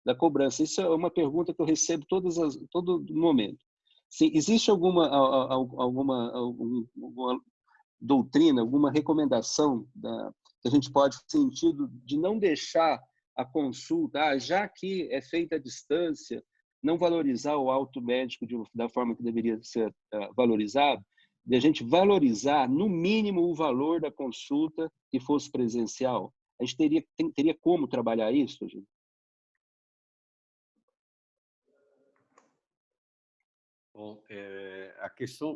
da cobrança. Isso é uma pergunta que eu recebo todo momento. Se existe alguma doutrina, alguma recomendação que a gente pode, no sentido de não deixar a consulta, já que é feita à distância, não valorizar o auto médico da forma que deveria ser valorizado, de a gente valorizar, no mínimo, o valor da consulta que fosse presencial. A gente teria como trabalhar isso, gente? Bom,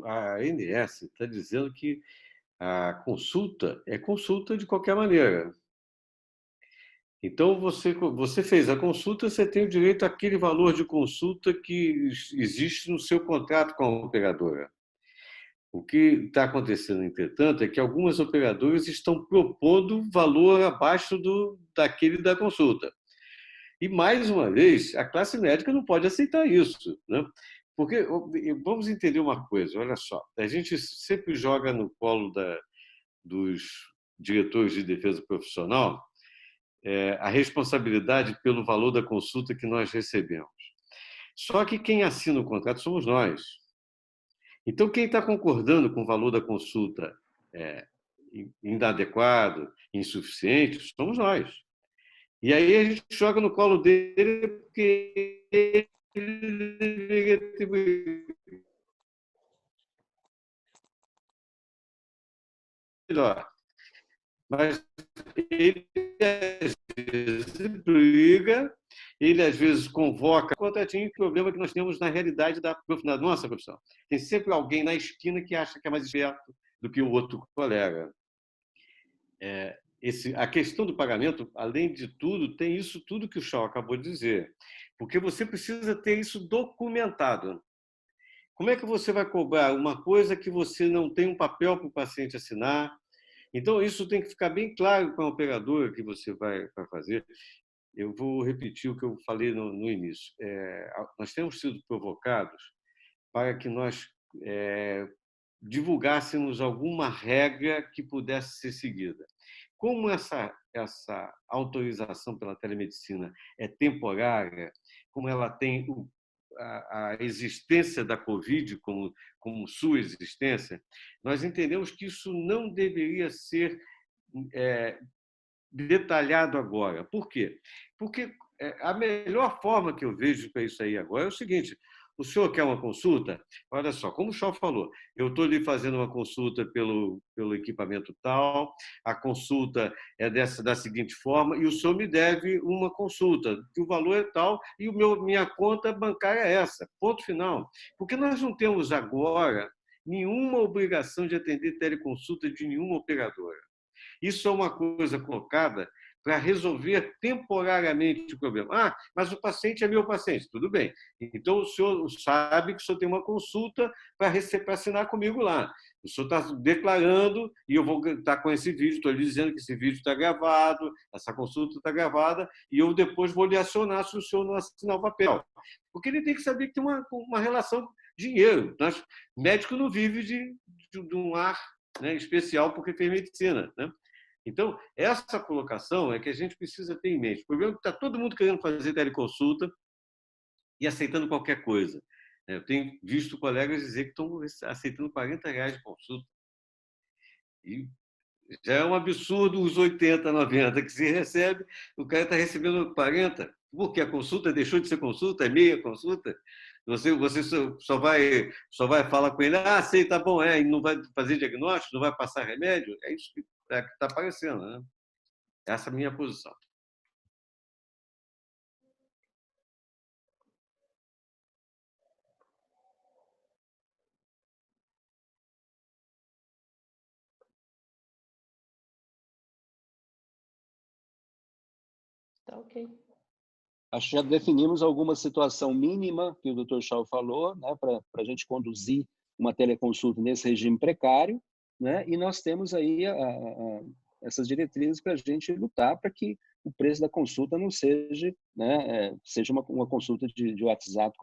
a ANS está dizendo que a consulta é consulta de qualquer maneira. Então, você fez a consulta, você tem o direito àquele valor de consulta que existe no seu contrato com a operadora. O que está acontecendo, entretanto, é que algumas operadoras estão propondo valor abaixo daquele da consulta. E, mais uma vez, a classe médica não pode aceitar isso, né? Porque, vamos entender uma coisa, olha só, a gente sempre joga no colo dos diretores de defesa profissional a responsabilidade pelo valor da consulta que nós recebemos. Só que quem assina o contrato somos nós. Então, quem está concordando com o valor da consulta inadequado, insuficiente, somos nós. E aí a gente joga no colo dele porque ele deveria atribuir melhor. Mas ele, às vezes, briga, ele, às vezes, convoca. Contratinho, o problema que nós temos na realidade da nossa profissão. Tem sempre alguém na esquina que acha que é mais esperto do que o outro colega. A questão do pagamento, além de tudo, tem isso tudo que o Shaw acabou de dizer. Porque você precisa ter isso documentado. Como é que você vai cobrar uma coisa que você não tem um papel para o paciente assinar? Então, isso tem que ficar bem claro para a operadora que você vai fazer. Eu vou repetir o que eu falei no início. Nós temos sido provocados para que nós divulgássemos alguma regra que pudesse ser seguida. Como essa autorização pela telemedicina é temporária, como ela tem a existência da Covid como sua existência, nós entendemos que isso não deveria ser detalhado agora. Por quê? Porque a melhor forma que eu vejo para isso aí agora é o seguinte: o senhor quer uma consulta? Olha só, como o Shaw falou, eu estou lhe fazendo uma consulta pelo equipamento tal, a consulta é da seguinte forma, e o senhor me deve uma consulta, que o valor é tal, e minha conta bancária é essa, ponto final. Porque nós não temos agora nenhuma obrigação de atender teleconsulta de nenhuma operadora. Isso é uma coisa colocada para resolver temporariamente o problema. Ah, mas o paciente é meu paciente. Tudo bem. Então, o senhor sabe que o senhor tem uma consulta para assinar comigo lá. O senhor está declarando, e eu vou estar com esse vídeo, estou lhe dizendo que esse vídeo está gravado, essa consulta está gravada, e eu depois vou lhe acionar se o senhor não assinar o papel. Porque ele tem que saber que tem uma relação dinheiro. O médico não vive de um ar, né, especial porque fez medicina, né? Então, essa colocação é que a gente precisa ter em mente. O problema é que está todo mundo querendo fazer teleconsulta e aceitando qualquer coisa. Eu tenho visto colegas dizer que estão aceitando R$40 de consulta. E já é um absurdo os 80, 90 que se recebe, o cara está recebendo 40, porque a consulta deixou de ser consulta, é meia consulta. Você só vai falar com ele, sei, tá bom, e não vai fazer diagnóstico, não vai passar remédio. É isso que está aparecendo, né? Essa é a minha posição. Tá ok. Acho que já definimos alguma situação mínima que o Dr. Schau falou, né, para a gente conduzir uma teleconsulta nesse regime precário, né, e nós temos aí essas diretrizes para a gente lutar para que o preço da consulta não seja, né, seja uma consulta de WhatsApp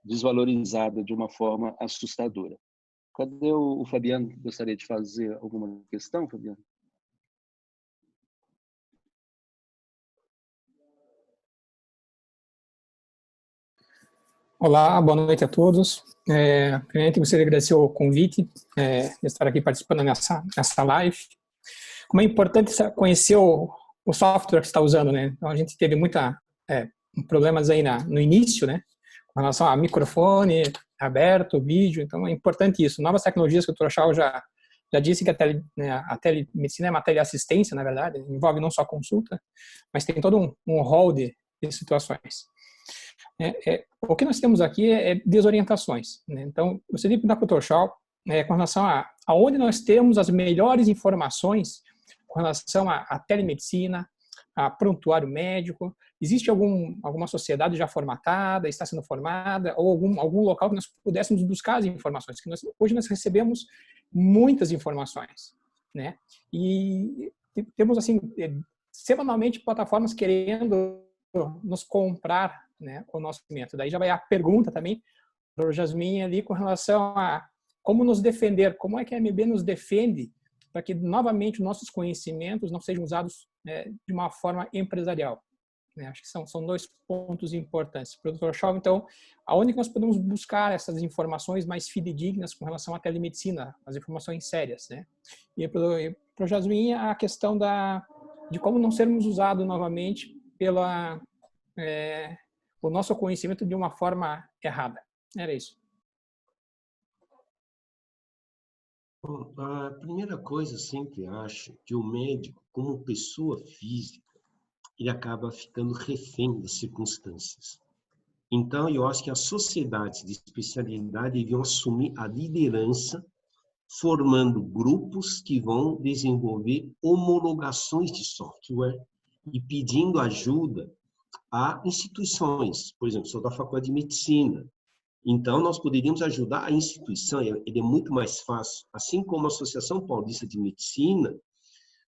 desvalorizada de uma forma assustadora. Cadê o Fabiano? Gostaria de fazer alguma questão, Fabiano? Olá, boa noite a todos. Primeiramente, gostaria de agradecer o convite de estar aqui participando nessa live. Como é importante conhecer o software que está usando, né? Então, a gente teve problemas aí no início, né? Com relação a microfone aberto, vídeo, então é importante isso. Novas tecnologias que o Dr. Schau já disse que a telemedicina é uma teleassistência, na verdade, envolve não só consulta, mas tem todo um rol de situações. O que nós temos aqui é desorientações, né? Então, eu gostaria de perguntar para o Dr. Schau com relação a onde nós temos as melhores informações com relação à telemedicina, a prontuário médico. Existe alguma sociedade já formatada, está sendo formada, ou algum local que nós pudéssemos buscar as informações? Que hoje nós recebemos muitas informações, né? E temos, assim, semanalmente plataformas querendo nos comprar, né, o nosso conhecimento. Daí já vai a pergunta também para o Jasmin ali com relação a como nos defender, como é que a MB nos defende para que novamente nossos conhecimentos não sejam usados de uma forma empresarial. Acho que são dois pontos importantes. Para o Dr. Schau, então, aonde nós podemos buscar essas informações mais fidedignas com relação à telemedicina, as informações sérias, né? E para o Jasmin, a questão de como não sermos usados novamente o nosso conhecimento de uma forma errada. Era isso. Bom, a primeira coisa, eu sempre acho que o médico, como pessoa física, ele acaba ficando refém das circunstâncias. Então, eu acho que as sociedades de especialidade deviam assumir a liderança, formando grupos que vão desenvolver homologações de software e pedindo ajuda a instituições. Por exemplo, sou da Faculdade de Medicina. Então, nós poderíamos ajudar a instituição, ele é muito mais fácil. Assim como a Associação Paulista de Medicina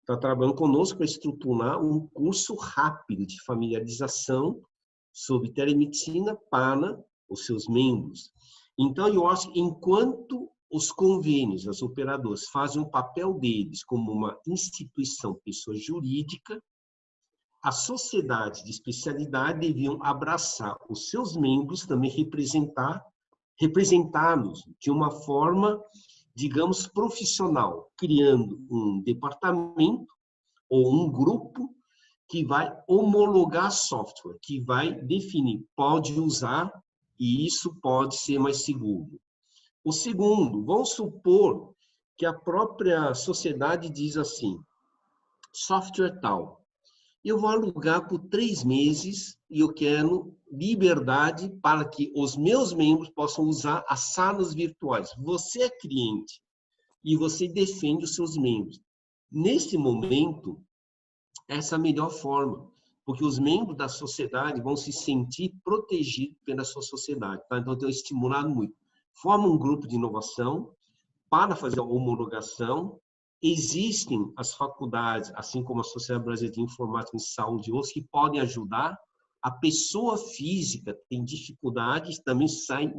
está trabalhando conosco para estruturar um curso rápido de familiarização sobre telemedicina para os seus membros. Então, eu acho que enquanto os convênios, as operadoras fazem o papel deles como uma instituição, pessoa jurídica, as sociedades de especialidade deviam abraçar os seus membros, também representá-los de uma forma, digamos, profissional, criando um departamento ou um grupo que vai homologar software, que vai definir, pode usar e isso pode ser mais seguro. O segundo, vamos supor que a própria sociedade diz assim, software tal, eu vou alugar por 3 meses e eu quero liberdade para que os meus membros possam usar as salas virtuais. Você é cliente e você defende os seus membros. Nesse momento, essa é a melhor forma, porque os membros da sociedade vão se sentir protegidos pela sua sociedade. Tá? Então, eu tenho estimulado muito. Forma um grupo de inovação para fazer a homologação. Existem as faculdades, assim como a Sociedade Brasileira de Informática e Saúde, outros que podem ajudar. A pessoa física tem dificuldades, também sai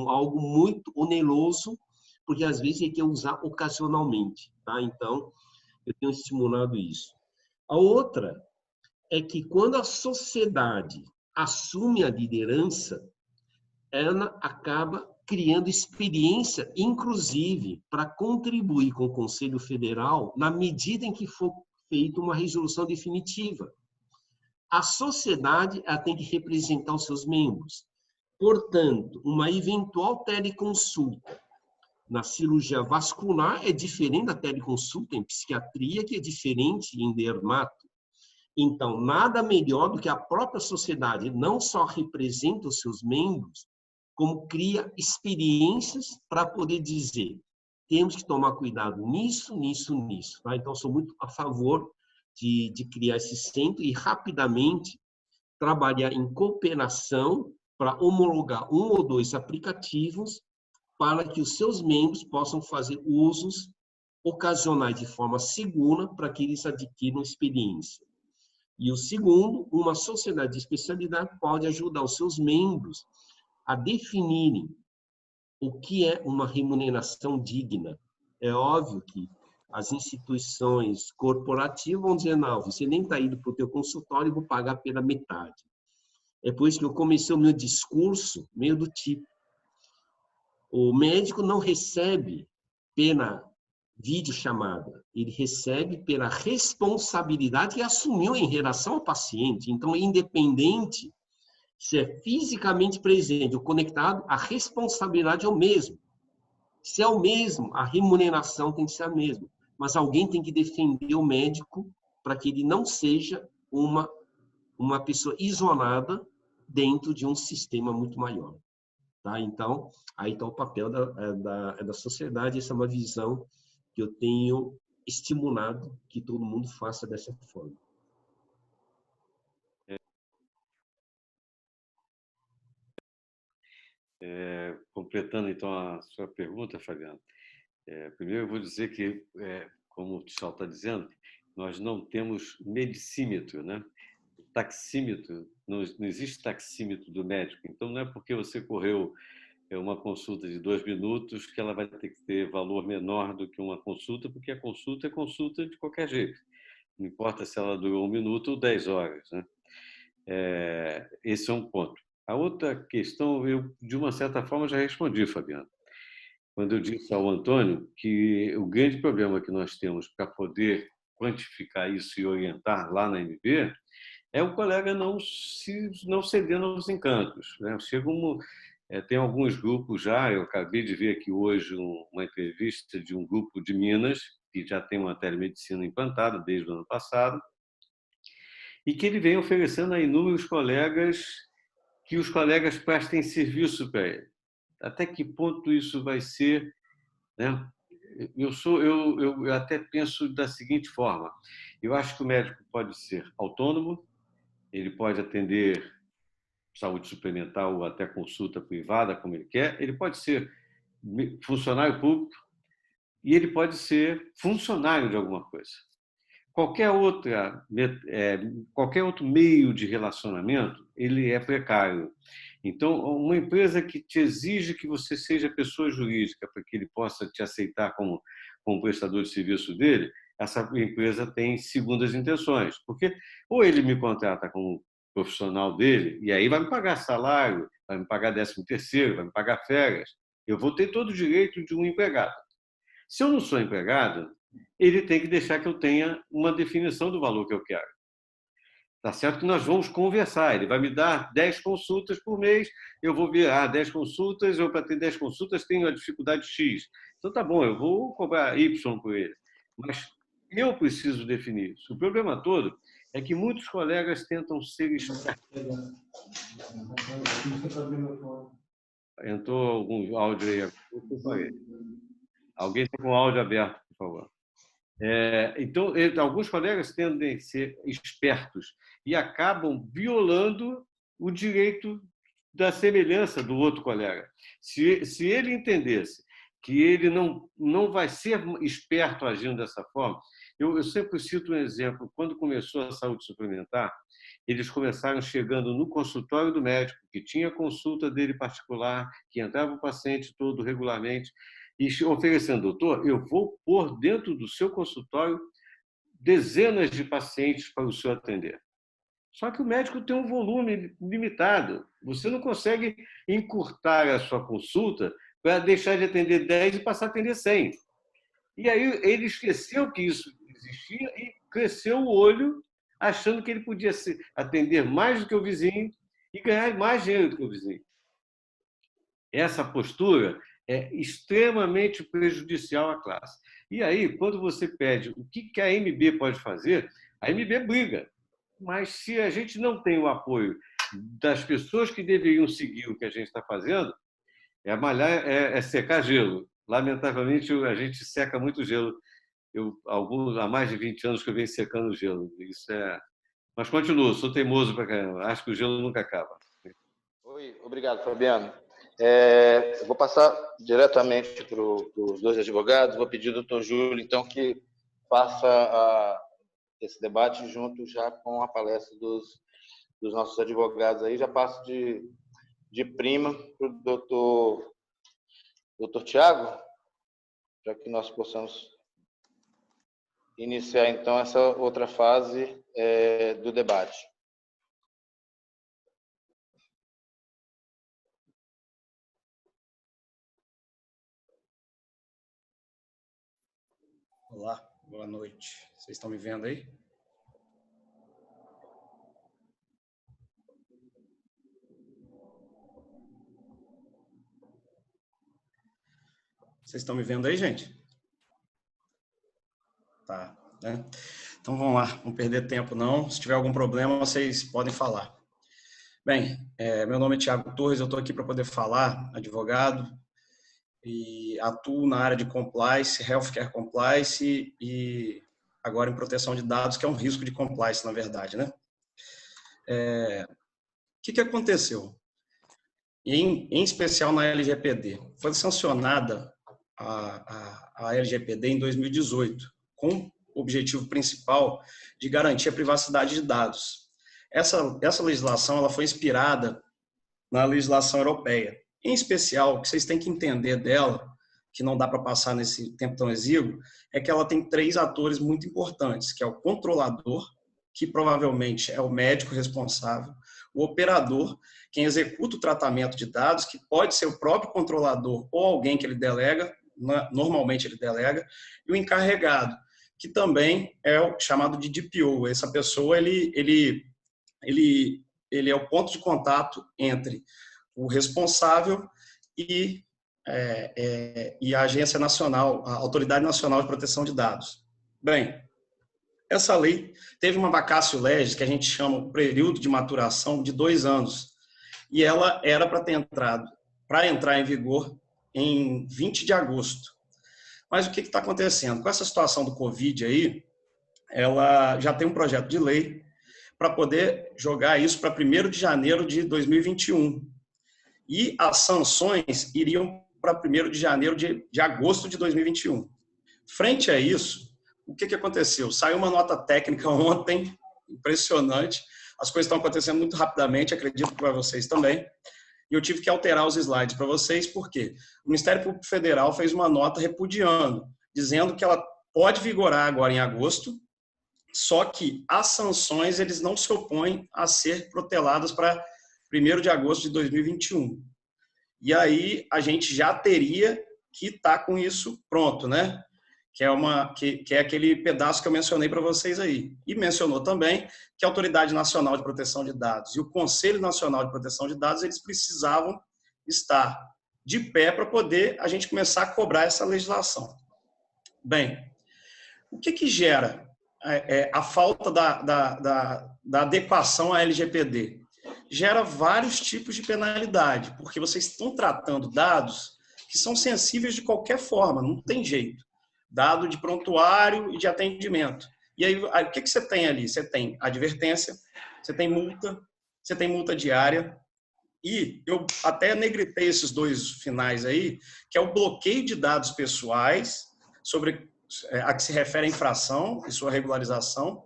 algo muito oneroso, porque às vezes ele quer usar ocasionalmente. Tá? Então, eu tenho estimulado isso. A outra é que quando a sociedade assume a liderança, ela acaba criando experiência, inclusive, para contribuir com o Conselho Federal na medida em que for feita uma resolução definitiva. A sociedade ela tem que representar os seus membros. Portanto, uma eventual teleconsulta na cirurgia vascular é diferente da teleconsulta em psiquiatria, que é diferente em dermato. Então, nada melhor do que a própria sociedade não só representa os seus membros, como cria experiências para poder dizer, temos que tomar cuidado nisso, nisso, nisso. Tá? Então, sou muito a favor de criar esse centro e rapidamente trabalhar em cooperação para homologar 1 ou 2 aplicativos para que os seus membros possam fazer usos ocasionais de forma segura para que eles adquiram experiência. E o segundo, uma sociedade de especialidade pode ajudar os seus membros a definirem o que é uma remuneração digna. É óbvio que as instituições corporativas vão dizer, não, você nem está indo para o teu consultório, eu vou pagar pela metade. É por isso que eu comecei o meu discurso meio do tipo, o médico não recebe pela videochamada, ele recebe pela responsabilidade que assumiu em relação ao paciente. Então, é independente se é fisicamente presente ou conectado, a responsabilidade é o mesmo. Se é o mesmo, a remuneração tem que ser a mesma. Mas alguém tem que defender o médico para que ele não seja uma pessoa isolada dentro de um sistema muito maior. Tá? Então, aí está o papel da sociedade. Essa é uma visão que eu tenho estimulado que todo mundo faça dessa forma. Completando, então, a sua pergunta, Fabiano, primeiro eu vou dizer que, como o Tchau está dizendo, nós não temos medicímetro, né? Taxímetro, não existe taxímetro do médico. Então, não é porque você correu uma consulta de 2 minutos que ela vai ter que ter valor menor do que uma consulta, porque a consulta é consulta de qualquer jeito. Não importa se ela durou 1 minuto ou 10 horas, né? Esse é um ponto. A outra questão, eu, de uma certa forma, já respondi, Fabiano. Quando eu disse ao Antônio que o grande problema que nós temos para poder quantificar isso e orientar lá na MB é o colega não cedendo aos encantos. Né? Tem alguns grupos já, eu acabei de ver aqui hoje uma entrevista de um grupo de Minas, que já tem uma telemedicina implantada desde o ano passado, e que ele vem oferecendo a inúmeros colegas que os colegas prestem serviço para ele. Até que ponto isso vai ser, né? Eu até penso da seguinte forma, eu acho que o médico pode ser autônomo, ele pode atender saúde suplementar ou até consulta privada, como ele quer, ele pode ser funcionário público e ele pode ser funcionário de alguma coisa. Qualquer outro meio de relacionamento, ele é precário. Então, uma empresa que te exige que você seja pessoa jurídica para que ele possa te aceitar como prestador de serviço dele, essa empresa tem segundas intenções. Porque ou ele me contrata como profissional dele, e aí vai me pagar salário, vai me pagar 13º, vai me pagar férias. Eu vou ter todo o direito de um empregado. Se eu não sou empregado, ele tem que deixar que eu tenha uma definição do valor que eu quero. Tá certo que nós vamos conversar, ele vai me dar 10 consultas por mês, eu vou virar 10 consultas, eu para ter 10 consultas tenho a dificuldade X. Então tá bom, eu vou cobrar Y por ele. Mas eu preciso definir isso. O problema todo é que muitos colegas tentam ser espertos. Entrou algum áudio aí? Alguém está com o áudio aberto, por favor. Então, alguns colegas tendem a ser espertos e acabam violando o direito da semelhança do outro colega. Se ele entendesse que ele não vai ser esperto agindo dessa forma, eu sempre cito um exemplo. Quando começou a saúde suplementar, eles começaram chegando no consultório do médico, que tinha consulta dele particular, que entrava o paciente todo regularmente, e oferecendo: doutor, eu vou pôr dentro do seu consultório dezenas de pacientes para o senhor atender. Só que o médico tem um volume limitado. Você não consegue encurtar a sua consulta para deixar de atender 10 e passar a atender 100. E aí ele esqueceu que isso existia e cresceu o olho, achando que ele podia atender mais do que o vizinho e ganhar mais dinheiro do que o vizinho. Essa postura é extremamente prejudicial à classe. E aí, quando você pede o que a AMB pode fazer, a AMB briga. Mas se a gente não tem o apoio das pessoas que deveriam seguir o que a gente está fazendo, é secar gelo. Lamentavelmente, a gente seca muito gelo. Há mais de 20 anos que eu venho secando gelo. Mas continuo, sou teimoso para caramba. Acho que o gelo nunca acaba. Oi, obrigado, Fabiano. Eu vou passar diretamente para os dois advogados. Vou pedir ao doutor Júlio, então, que faça esse debate junto já com a palestra dos nossos advogados. Aí já passo de prima para o doutor Tiago, para que nós possamos iniciar, então, essa outra fase do debate. Olá, boa noite. Vocês estão me vendo aí? Vocês estão me vendo aí, gente? Tá, né? Então vamos lá, não perder tempo não. Se tiver algum problema, vocês podem falar. Bem, meu nome é Tiago Torres, eu estou aqui para poder falar, advogado, e atuo na área de compliance, healthcare compliance e agora em proteção de dados, que é um risco de compliance, na verdade, né? O que aconteceu? Em especial na LGPD. Foi sancionada a LGPD em 2018, com o objetivo principal de garantir a privacidade de dados. Essa legislação ela foi inspirada na legislação europeia. Em especial, o que vocês têm que entender dela, que não dá para passar nesse tempo tão exíguo, é que ela tem 3 atores muito importantes, que é o controlador, que provavelmente é o médico responsável, o operador, quem executa o tratamento de dados, que pode ser o próprio controlador ou alguém que ele delega, normalmente ele delega, e o encarregado, que também é o chamado de DPO. Essa pessoa, ele é o ponto de contato entre o responsável e a Agência Nacional, a Autoridade Nacional de Proteção de Dados. Bem, essa lei teve uma vacatio legis, que a gente chama o período de maturação, de 2 anos, e ela era para entrar em vigor em 20 de agosto. Mas o que está acontecendo? Com essa situação do Covid aí, ela já tem um projeto de lei para poder jogar isso para 1º de janeiro de 2021. E as sanções iriam para 1º de janeiro de agosto de 2021. Frente a isso, o que aconteceu? Saiu uma nota técnica ontem, impressionante. As coisas estão acontecendo muito rapidamente, acredito para vocês também. E eu tive que alterar os slides para vocês, porque o Ministério Público Federal fez uma nota repudiando, dizendo que ela pode vigorar agora em agosto, só que as sanções eles não se opõem a ser proteladas para 1º de agosto de 2021. E aí a gente já teria que estar com isso pronto, né? Que é aquele pedaço que eu mencionei para vocês aí. E mencionou também que a Autoridade Nacional de Proteção de Dados e o Conselho Nacional de Proteção de Dados, eles precisavam estar de pé para poder a gente começar a cobrar essa legislação. Bem, o que gera a falta da adequação à LGPD? Gera vários tipos de penalidade, porque vocês estão tratando dados que são sensíveis de qualquer forma, não tem jeito. dado de prontuário e de atendimento. E aí, o que você tem ali? Você tem advertência, você tem multa diária, e eu até negritei esses dois finais aí, que é o bloqueio de dados pessoais, sobre a que se refere à infração e sua regularização,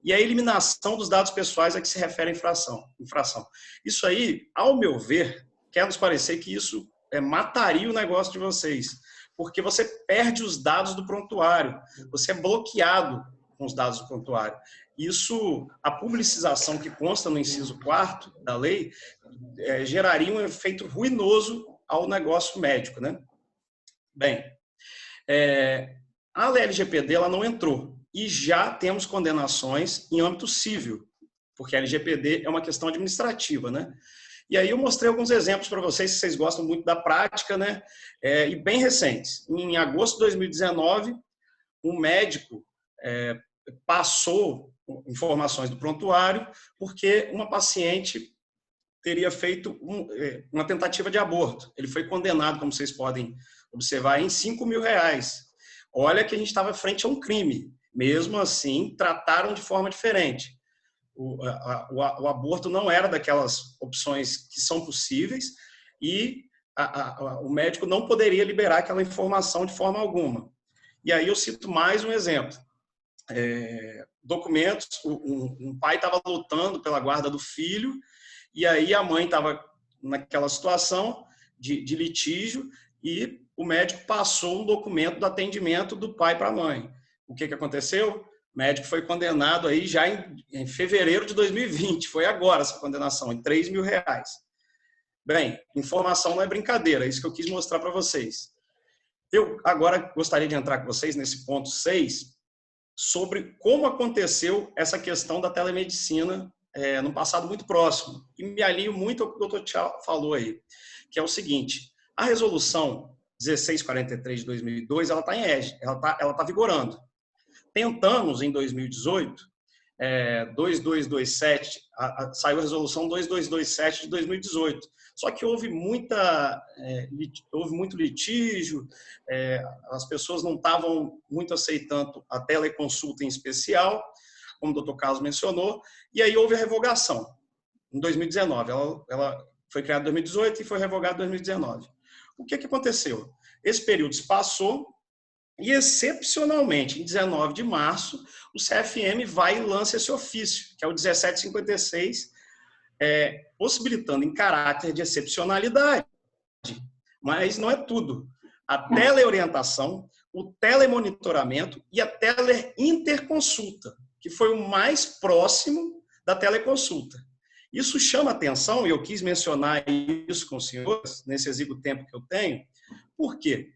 e a eliminação dos dados pessoais a que se refere à infração. Isso aí, ao meu ver, quer nos parecer que isso mataria o negócio de vocês, porque você perde os dados do prontuário, você é bloqueado com os dados do prontuário. Isso, a publicização que consta no inciso 4º da lei, geraria um efeito ruinoso ao negócio médico, né? Bem, a LGPD ela não entrou, e já temos condenações em âmbito civil, porque a LGPD é uma questão administrativa, né? E aí eu mostrei alguns exemplos para vocês, se vocês gostam muito da prática, né? E bem recentes. Em agosto de 2019, um médico passou informações do prontuário porque uma paciente teria feito uma tentativa de aborto. Ele foi condenado, como vocês podem observar, em R$5.000. Olha que a gente estava frente a um crime. Mesmo assim, trataram de forma diferente. O aborto não era daquelas opções que são possíveis e o médico não poderia liberar aquela informação de forma alguma. E aí eu cito mais um exemplo. Documentos, um pai estava lutando pela guarda do filho e aí a mãe estava naquela situação de litígio e o médico passou um documento do atendimento do pai para a mãe. O que aconteceu? O médico foi condenado aí já em fevereiro de 2020, foi agora essa condenação, em R$3.000. Bem, informação não é brincadeira, é isso que eu quis mostrar para vocês. Eu agora gostaria de entrar com vocês nesse ponto 6, sobre como aconteceu essa questão da telemedicina no passado muito próximo. E me alinho muito ao que o Dr. Tchau falou aí, que é o seguinte, a resolução 1643 de 2002, ela está em égide, ela tá vigorando. Tentamos, em 2018, 2227, saiu a resolução 2227 de 2018. Só que houve muito litígio, as pessoas não estavam muito aceitando a teleconsulta em especial, como o Dr. Carlos mencionou, e aí houve a revogação, em 2019. Ela foi criada em 2018 e foi revogada em 2019. O que aconteceu? Esse período se passou, e, excepcionalmente, em 19 de março, o CFM vai e lança esse ofício, que é o 1756, possibilitando em caráter de excepcionalidade. Mas não é tudo. A teleorientação, o telemonitoramento e a teleinterconsulta, que foi o mais próximo da teleconsulta. Isso chama atenção, e eu quis mencionar isso com os senhores, nesse exíguo tempo que eu tenho. Por quê?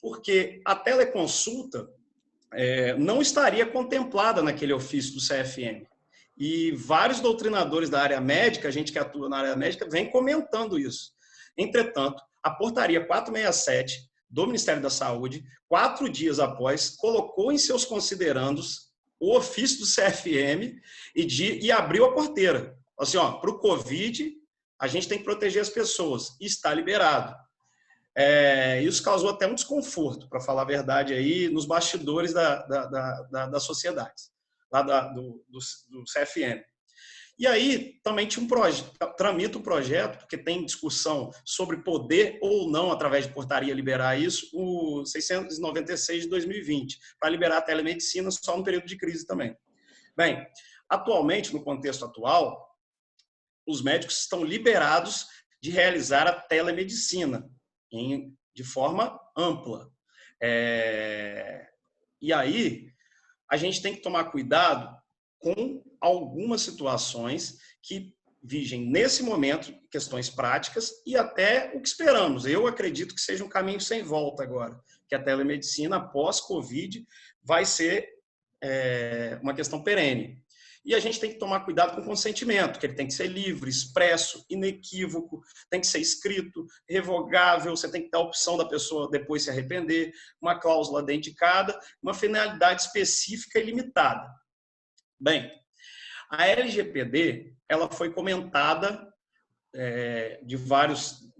Porque a teleconsulta não estaria contemplada naquele ofício do CFM. E vários doutrinadores da área médica, a gente que atua na área médica, vem comentando isso. Entretanto, a portaria 467 do Ministério da Saúde, 4 dias após, colocou em seus considerandos o ofício do CFM e abriu a porteira. Assim, para o Covid, a gente tem que proteger as pessoas. E está liberado. Isso causou até um desconforto, para falar a verdade, aí, nos bastidores da sociedade, lá do CFM. E aí também tinha tramita um projeto, porque tem discussão sobre poder ou não, através de portaria, liberar isso, o 696 de 2020, para liberar a telemedicina só no período de crise também. Bem, atualmente, no contexto atual, os médicos estão liberados de realizar a telemedicina, de forma ampla. E aí, a gente tem que tomar cuidado com algumas situações que vigem, nesse momento, questões práticas e até o que esperamos. Eu acredito que seja um caminho sem volta agora, que a telemedicina, após Covid, vai ser uma questão perene. E a gente tem que tomar cuidado com o consentimento, que ele tem que ser livre, expresso, inequívoco, tem que ser escrito, revogável, você tem que dar a opção da pessoa depois se arrepender, uma cláusula dedicada, uma finalidade específica e limitada. Bem, a LGPD ela foi comentada em vários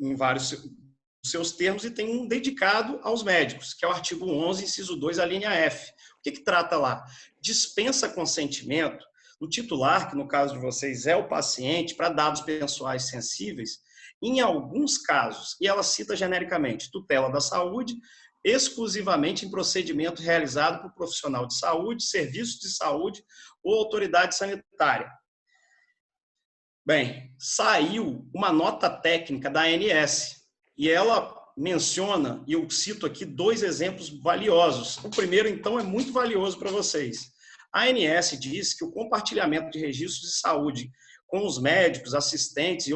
seus termos e tem um dedicado aos médicos, que é o artigo 11, inciso 2, a linha F. O que trata lá? Dispensa consentimento do titular, que no caso de vocês é o paciente, para dados pessoais sensíveis, em alguns casos, e ela cita genericamente, tutela da saúde, exclusivamente em procedimento realizado por profissional de saúde, serviço de saúde ou autoridade sanitária. Bem, saiu uma nota técnica da ANS, e ela menciona, e eu cito aqui 2 exemplos valiosos. O primeiro, então, é muito valioso para vocês. A ANS diz que o compartilhamento de registros de saúde com os médicos, assistentes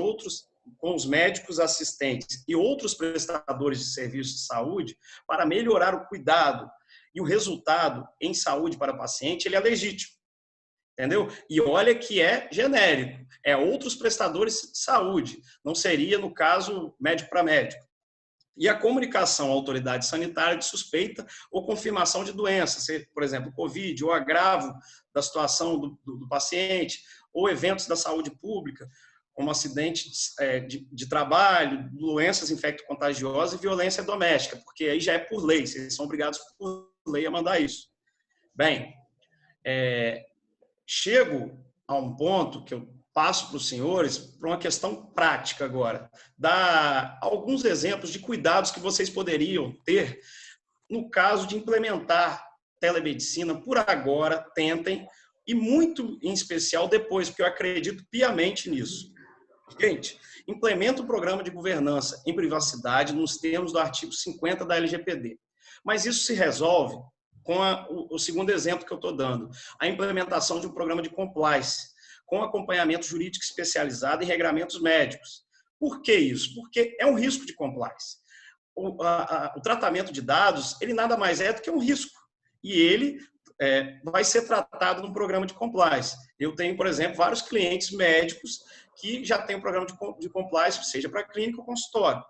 e outros prestadores de serviços de saúde para melhorar o cuidado e o resultado em saúde para o paciente, ele é legítimo. Entendeu? E olha que é genérico, é outros prestadores de saúde, não seria, no caso, médico para médico. E a comunicação à autoridade sanitária de suspeita ou confirmação de doença, por exemplo, Covid, ou agravo da situação do paciente, ou eventos da saúde pública, como acidentes de trabalho, doenças infecto-contagiosas e violência doméstica, porque aí já é por lei, vocês são obrigados por lei a mandar isso. Bem, chego a um ponto que eu passo para os senhores para uma questão prática agora. Dar alguns exemplos de cuidados que vocês poderiam ter no caso de implementar telemedicina. Por agora, tentem, e muito em especial depois, porque eu acredito piamente nisso. Gente, implementa o programa de governança em privacidade nos termos do artigo 50 da LGPD. Mas isso se resolve com o segundo exemplo que eu estou dando, a implementação de um programa de compliance, com acompanhamento jurídico especializado em regramentos médicos. Por que isso? Porque é um risco de compliance. O tratamento de dados, ele nada mais é do que um risco. E ele vai ser tratado num programa de compliance. Eu tenho, por exemplo, vários clientes médicos que já têm um programa de compliance, seja para clínica ou consultório.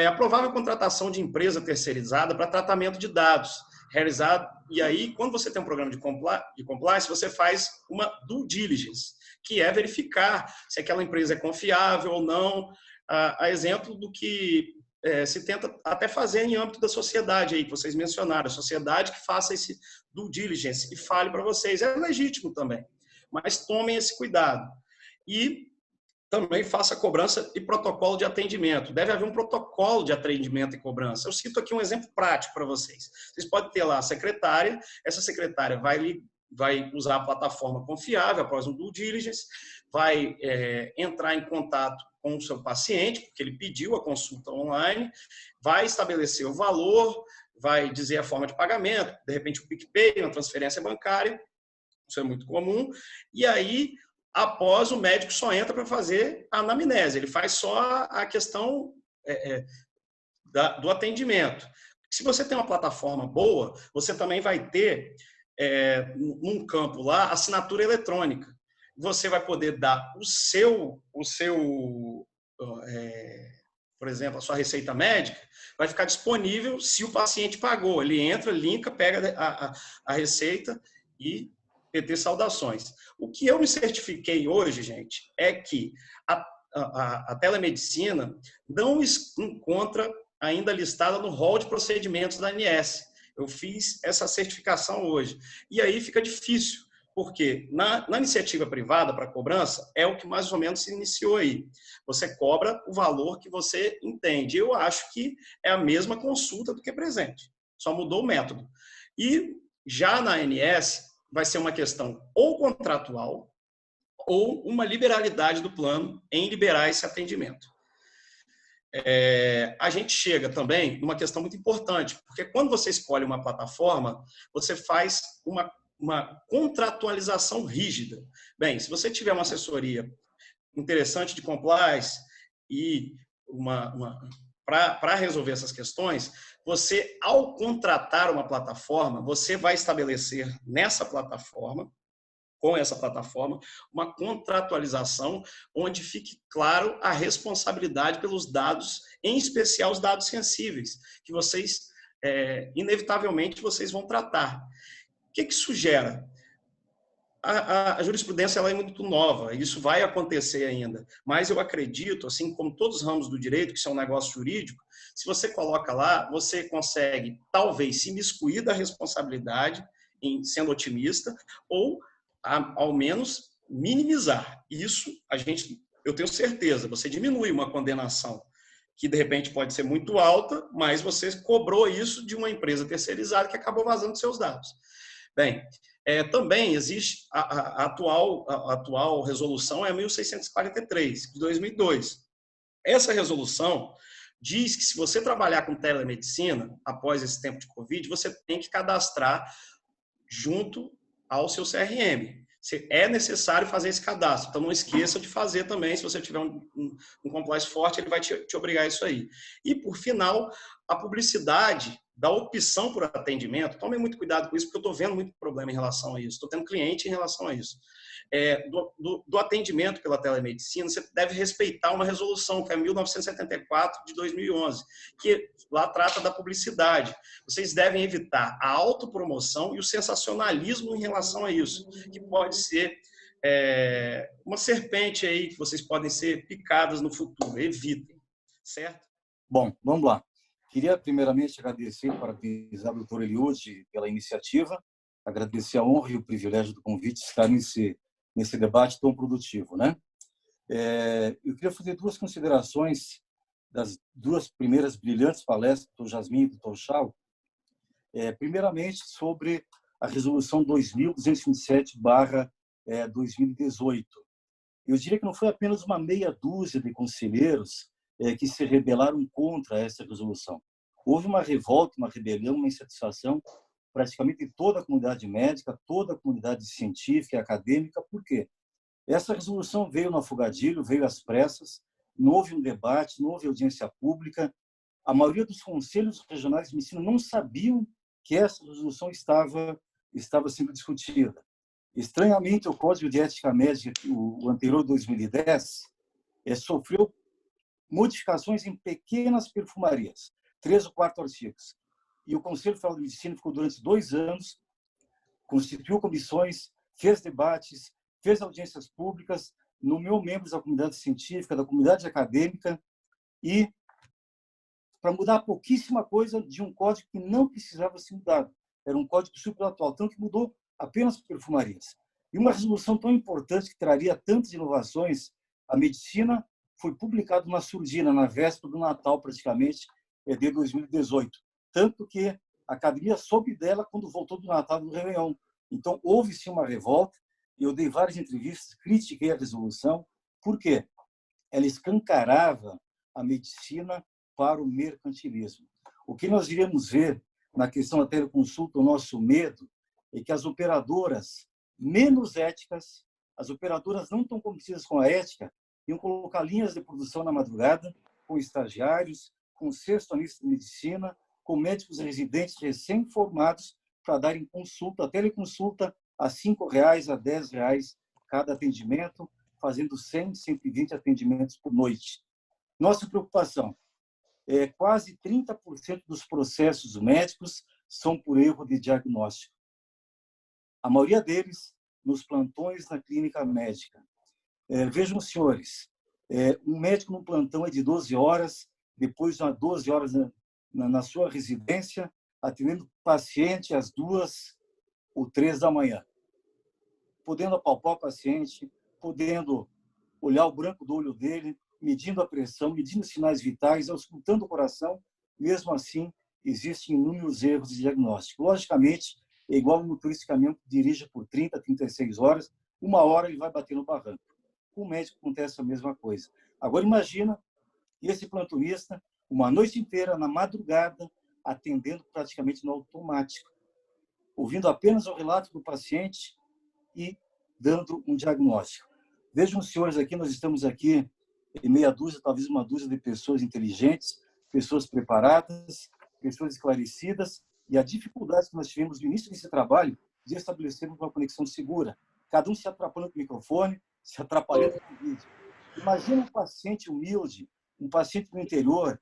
A provável contratação de empresa terceirizada para tratamento de dados, realizado, e aí, quando você tem um programa de compliance, você faz uma due diligence, que é verificar se aquela empresa é confiável ou não, a exemplo do que se tenta até fazer em âmbito da sociedade, aí, que vocês mencionaram, a sociedade que faça esse due diligence e fale para vocês, é legítimo também, mas tomem esse cuidado. E também faça cobrança e protocolo de atendimento. Deve haver um protocolo de atendimento e cobrança. Eu cito aqui um exemplo prático para vocês. Vocês podem ter lá a secretária, essa secretária vai usar a plataforma confiável após um due diligence, vai entrar em contato com o seu paciente, porque ele pediu a consulta online, vai estabelecer o valor, vai dizer a forma de pagamento, de repente o PicPay, uma transferência bancária, isso é muito comum, e aí após o médico só entra para fazer a anamnese, ele faz só a questão do atendimento. Se você tem uma plataforma boa, você também vai ter, num campo lá, assinatura eletrônica. Você vai poder dar por exemplo, a sua receita médica, vai ficar disponível se o paciente pagou. Ele entra, linka, pega a receita e PT saudações. O que eu me certifiquei hoje, gente, é que a telemedicina não encontra ainda listada no rol de procedimentos da ANS. Eu fiz essa certificação hoje. E aí fica difícil, porque na iniciativa privada para cobrança é o que mais ou menos se iniciou aí. Você cobra o valor que você entende. Eu acho que é a mesma consulta do que presente. Só mudou o método. E já na ANS vai ser uma questão ou contratual ou uma liberalidade do plano em liberar esse atendimento. A gente chega também numa questão muito importante, porque quando você escolhe uma plataforma, você faz uma contratualização rígida. Bem, se você tiver uma assessoria interessante de compliance e para resolver essas questões, você, ao contratar uma plataforma, você vai estabelecer nessa plataforma, com essa plataforma, uma contratualização onde fique claro a responsabilidade pelos dados, em especial os dados sensíveis, que vocês, inevitavelmente, vocês vão tratar. O que isso gera? a jurisprudência ela é muito nova, isso vai acontecer ainda, mas eu acredito, assim como todos os ramos do direito, que isso é um negócio jurídico, se você coloca lá, você consegue, talvez, se imiscuir da responsabilidade, sendo otimista, ou, ao menos, minimizar. Isso, eu tenho certeza, você diminui uma condenação que, de repente, pode ser muito alta, mas você cobrou isso de uma empresa terceirizada que acabou vazando seus dados. Bem, também existe a atual resolução, é a 1643, de 2002. Essa resolução diz que se você trabalhar com telemedicina, após esse tempo de Covid, você tem que cadastrar junto ao seu CRM. É necessário fazer esse cadastro, então não esqueça de fazer também, se você tiver um compliance forte, ele vai te obrigar a isso aí. E, por final, a publicidade da opção por atendimento, tomem muito cuidado com isso, porque eu estou vendo muito problema em relação a isso, estou tendo cliente em relação a isso. Do atendimento pela telemedicina, você deve respeitar uma resolução, que é 1974, de 2011, que lá trata da publicidade. Vocês devem evitar a autopromoção e o sensacionalismo em relação a isso, que pode ser uma serpente aí, que vocês podem ser picadas no futuro. Evitem, certo? Bom, vamos lá. Queria, primeiramente, agradecer, parabenizar o doutor Eliud pela iniciativa, agradecer a honra e o privilégio do convite de estar nesse debate tão produtivo, né? Eu queria fazer duas considerações das duas primeiras brilhantes palestras do Jasmin e do Dr. Chau. Primeiramente, sobre a resolução 2227/2018. Eu diria que não foi apenas uma meia dúzia de conselheiros que se rebelaram contra essa resolução. Houve uma revolta, uma rebelião, uma insatisfação praticamente de toda a comunidade médica, toda a comunidade científica e acadêmica. Por quê? Essa resolução veio no afogadilho, veio às pressas, não houve um debate, não houve audiência pública. A maioria dos conselhos regionais de medicina não sabiam que essa resolução estava sendo discutida. Estranhamente, o Código de Ética Médica, o anterior, 2010, sofreu modificações em pequenas perfumarias, 3 ou 4 artigos. E o Conselho Federal de Medicina ficou durante 2 anos, constituiu comissões, fez debates, fez audiências públicas, nomeou membros da comunidade científica, da comunidade acadêmica, e para mudar pouquíssima coisa de um código que não precisava ser mudado. Era um código super atual, tanto que mudou apenas perfumarias. E uma resolução tão importante que traria tantas inovações, a medicina foi publicado na surdina, na véspera do Natal, praticamente, de 2018. Tanto que a academia soube dela quando voltou do Natal do Réveillon. Então, houve sim uma revolta. Eu dei várias entrevistas, critiquei a resolução. Por quê? Ela escancarava a medicina para o mercantilismo. O que nós iremos ver na questão da teleconsulta, o nosso medo, é que as operadoras menos éticas, as operadoras não tão comprometidas com a ética, iam colocar linhas de produção na madrugada, com estagiários, com sextonistas de medicina, com médicos residentes recém-formados para darem consulta, teleconsulta, a R$ 5,00, a R$ 10,00 cada atendimento, fazendo 100, 120 atendimentos por noite. Nossa preocupação é quase 30% dos processos médicos são por erro de diagnóstico. A maioria deles nos plantões na clínica médica. Vejam, senhores, um médico no plantão é de 12 horas, depois de 12 horas na sua residência, atendendo paciente às 2 ou 3 da manhã, podendo apalpar o paciente, podendo olhar o branco do olho dele, medindo a pressão, medindo sinais vitais, auscultando o coração. Mesmo assim, existem inúmeros erros de diagnóstico. Logicamente, é igual um motorista de caminhão que dirige por 30, 36 horas, 1 hora ele vai bater no barranco. Com o médico acontece a mesma coisa. Agora, imagina esse plantonista, uma noite inteira, na madrugada, atendendo praticamente no automático, ouvindo apenas o relato do paciente e dando um diagnóstico. Vejam, senhores, aqui nós estamos aqui em meia dúzia, talvez uma dúzia de pessoas inteligentes, pessoas preparadas, pessoas esclarecidas, e a dificuldade que nós tivemos no início desse trabalho de estabelecermos uma conexão segura. Cada um se atrapalhando com o microfone, se atrapalhando com o vídeo. Imagina um paciente humilde, um paciente do interior,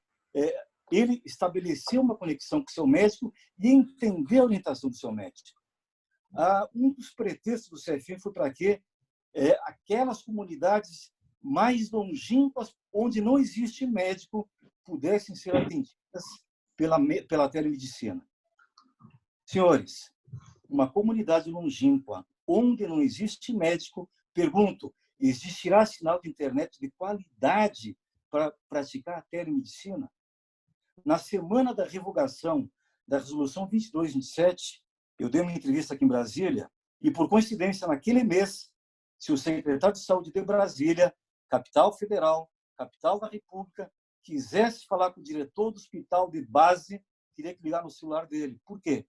ele estabeleceu uma conexão com o seu médico e entender a orientação do seu médico. Um dos pretextos do CFM foi para que aquelas comunidades mais longínquas, onde não existe médico, pudessem ser atendidas pela telemedicina. Senhores, uma comunidade longínqua, onde não existe médico, pergunto, existirá sinal de internet de qualidade para praticar a telemedicina? Na semana da revogação da Resolução 2227, eu dei uma entrevista aqui em Brasília e, por coincidência, naquele mês, se o secretário de Saúde de Brasília, capital federal, capital da República, quisesse falar com o diretor do hospital de base, teria que ligar no celular dele. Por quê?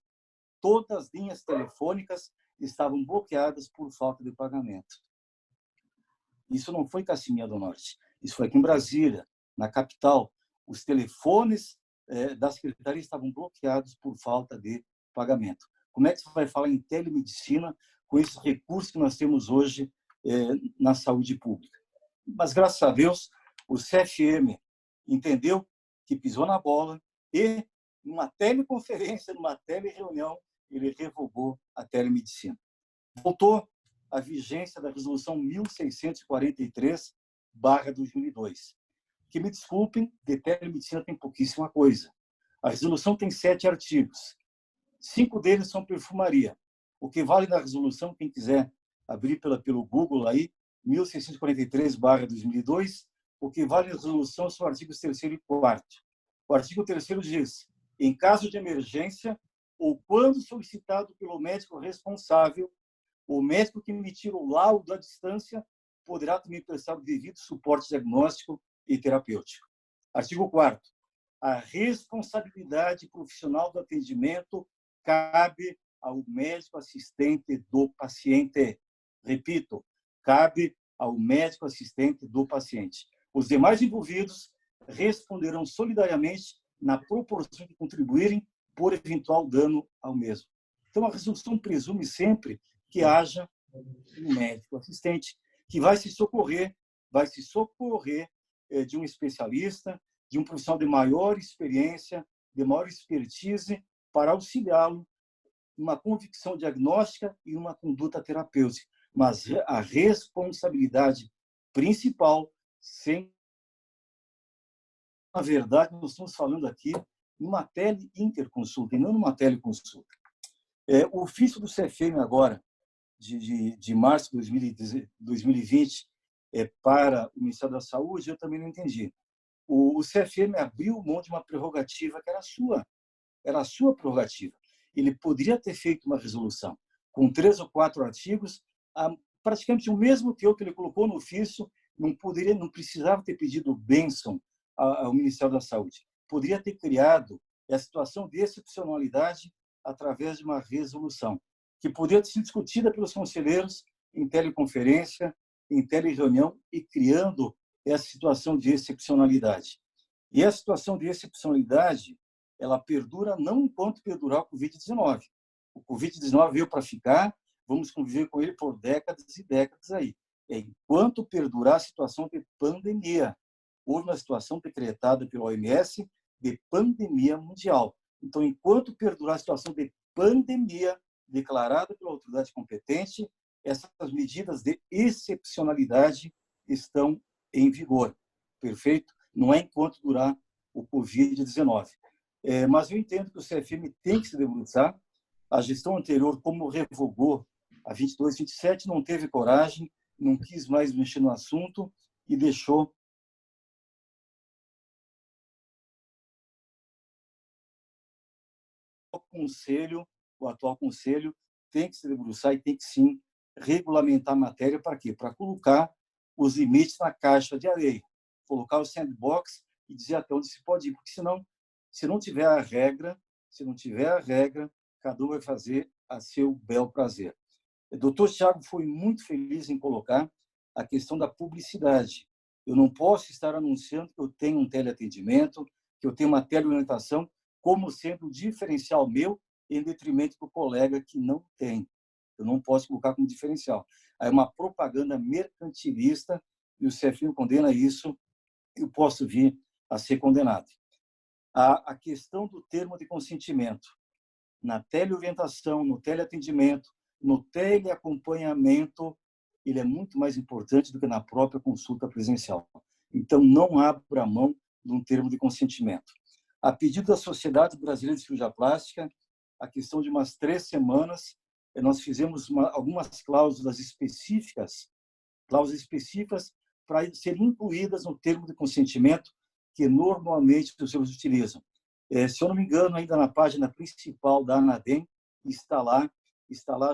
Todas as linhas telefônicas estavam bloqueadas por falta de pagamento. Isso não foi Cacimbinha do Norte. Isso foi aqui em Brasília, na capital. Os telefones da secretaria estavam bloqueados por falta de pagamento. Como é que você vai falar em telemedicina com esses recursos que nós temos hoje na saúde pública? Mas, graças a Deus, o CFM entendeu que pisou na bola e, numa teleconferência, numa telereunião, ele revogou a telemedicina. Voltou a vigência da Resolução 1643/2002. Que me desculpem, de telemedicina tem pouquíssima coisa. A resolução tem 7 artigos. 5 deles são perfumaria. O que vale na resolução, quem quiser abrir pelo Google aí, 1643/2002, o que vale na resolução são os artigos 3º e 4º. O artigo 3º diz: em caso de emergência ou quando solicitado pelo médico responsável, o médico que emitir o laudo à distância poderá também prestar o devido suporte diagnóstico e terapêutico. Artigo 4º. A responsabilidade profissional do atendimento cabe ao médico assistente do paciente. Repito, cabe ao médico assistente do paciente. Os demais envolvidos responderão solidariamente na proporção que contribuírem por eventual dano ao mesmo. Então, a resolução presume sempre que haja um médico assistente que vai se socorrer de um especialista, de um profissional de maior experiência, de maior expertise, para auxiliá-lo numa convicção diagnóstica e uma conduta terapêutica. Mas a responsabilidade principal, na verdade, nós estamos falando aqui numa tele-interconsulta e não numa teleconsulta. O ofício do CFM agora, de março de 2020, para o Ministério da Saúde, eu também não entendi. O CFM abriu mão de uma prerrogativa que era a sua prerrogativa. Ele poderia ter feito uma resolução com 3 ou 4 artigos, praticamente o mesmo teor que ele colocou no ofício, não precisava ter pedido bênção ao Ministério da Saúde. Poderia ter criado a situação de excepcionalidade através de uma resolução, que poderia ser discutida pelos conselheiros em teleconferência, em telereunião, e criando essa situação de excepcionalidade. E a situação de excepcionalidade, ela perdura não enquanto perdurar o Covid-19. O Covid-19 veio para ficar, vamos conviver com ele por décadas e décadas aí. Enquanto perdurar a situação de pandemia. Houve uma situação decretada pela OMS de pandemia mundial. Então, enquanto perdurar a situação de pandemia declarada pela autoridade competente, essas medidas de excepcionalidade estão em vigor. Perfeito? Não é enquanto durar o Covid-19. Mas eu entendo que o CFM tem que se debruçar. A gestão anterior, como revogou a 22/27, não teve coragem, não quis mais mexer no assunto e deixou o atual conselho tem que se debruçar e tem que, sim, regulamentar a matéria. Para quê? Para colocar os limites na caixa de areia, colocar o sandbox e dizer até onde se pode ir, porque senão, se não tiver a regra, cada um vai fazer a seu bel prazer. O doutor Tiago foi muito feliz em colocar a questão da publicidade. Eu não posso estar anunciando que eu tenho um teleatendimento, que eu tenho uma teleorientação, como sendo um diferencial meu em detrimento do colega que não tem. Eu não posso colocar como diferencial. É uma propaganda mercantilista e o CFM condena isso, eu posso vir a ser condenado. A questão do termo de consentimento. Na teleorientação, no teleatendimento, no teleacompanhamento, ele é muito mais importante do que na própria consulta presencial. Então, não abra mão de um termo de consentimento. A pedido da Sociedade Brasileira de Cirurgia Plástica, a questão de umas 3 semanas, nós fizemos algumas cláusulas específicas para serem incluídas no termo de consentimento que normalmente os senhores utilizam. Se eu não me engano, ainda na página principal da ANADEM está lá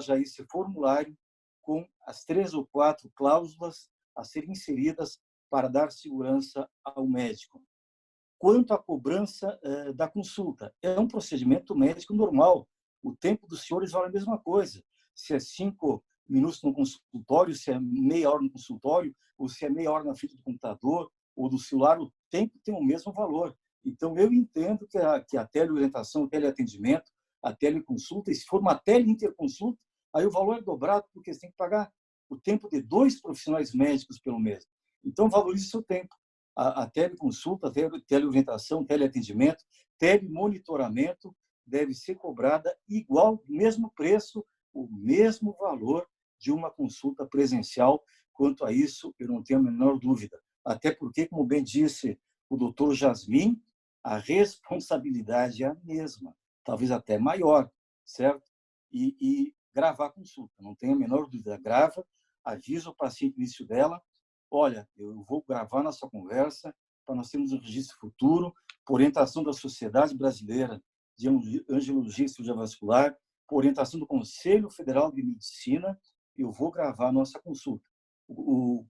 já esse formulário com as 3 ou 4 cláusulas a serem inseridas para dar segurança ao médico. Quanto à cobrança da consulta, é um procedimento médico normal. O tempo dos senhores vale a mesma coisa. Se é 5 minutos no consultório, se é meia hora no consultório, ou se é meia hora na frente do computador ou do celular, o tempo tem o mesmo valor. Então, eu entendo que a teleorientação, o teleatendimento, a teleconsulta, e se for uma teleinterconsulta, aí o valor é dobrado, porque você tem que pagar o tempo de 2 profissionais médicos pelo mês. Então, valorize o seu tempo. A teleconsulta, a teleorientação, teleatendimento, telemonitoramento deve ser cobrada igual, mesmo preço, o mesmo valor de uma consulta presencial. Quanto a isso, eu não tenho a menor dúvida. Até porque, como bem disse o doutor Jasmin, a responsabilidade é a mesma, talvez até maior, certo? E gravar a consulta, não tenho a menor dúvida. Grava, avisa o paciente no início dela, olha, eu vou gravar nossa conversa para nós termos um registro futuro, por orientação da Sociedade Brasileira de Angiologia e Cirurgia Vascular, por orientação do Conselho Federal de Medicina, eu vou gravar a nossa consulta. O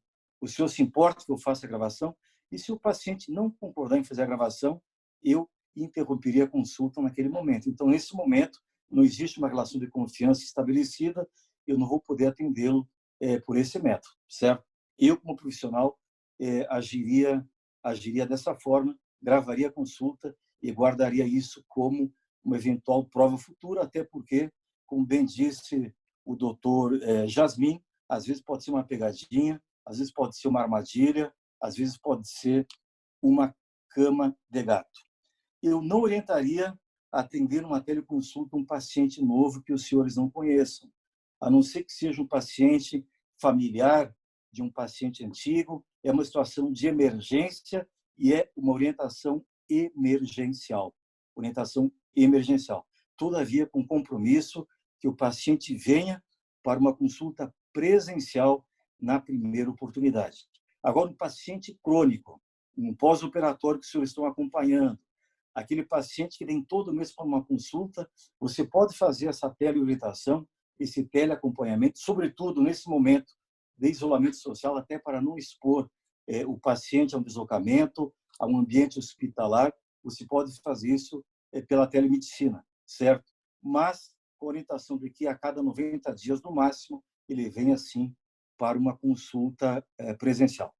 senhor se importa que eu faça a gravação? E se o paciente não concordar em fazer a gravação, eu interromperia a consulta naquele momento. Então, nesse momento, não existe uma relação de confiança estabelecida, eu não vou poder atendê-lo por esse método, certo? Eu, como profissional, agiria dessa forma, gravaria a consulta e guardaria isso como uma eventual prova futura, até porque, como bem disse o doutor Jasmin, às vezes pode ser uma pegadinha, às vezes pode ser uma armadilha, às vezes pode ser uma cama de gato. Eu não orientaria a atender uma teleconsulta um paciente novo que os senhores não conheçam, a não ser que seja um paciente familiar de um paciente antigo, é uma situação de emergência e é uma orientação emergencial. Orientação emergencial. Todavia, com compromisso que o paciente venha para uma consulta presencial na primeira oportunidade. Agora, um paciente crônico, um pós-operatório que os senhores estão acompanhando, aquele paciente que vem todo mês para uma consulta, você pode fazer essa teleorientação, esse teleacompanhamento, sobretudo nesse momento de isolamento social, até para não expor o paciente a um deslocamento, a um ambiente hospitalar, você pode fazer isso pela telemedicina, certo? Mas com orientação de que a cada 90 dias, no máximo, ele venha, assim, para uma consulta presencial.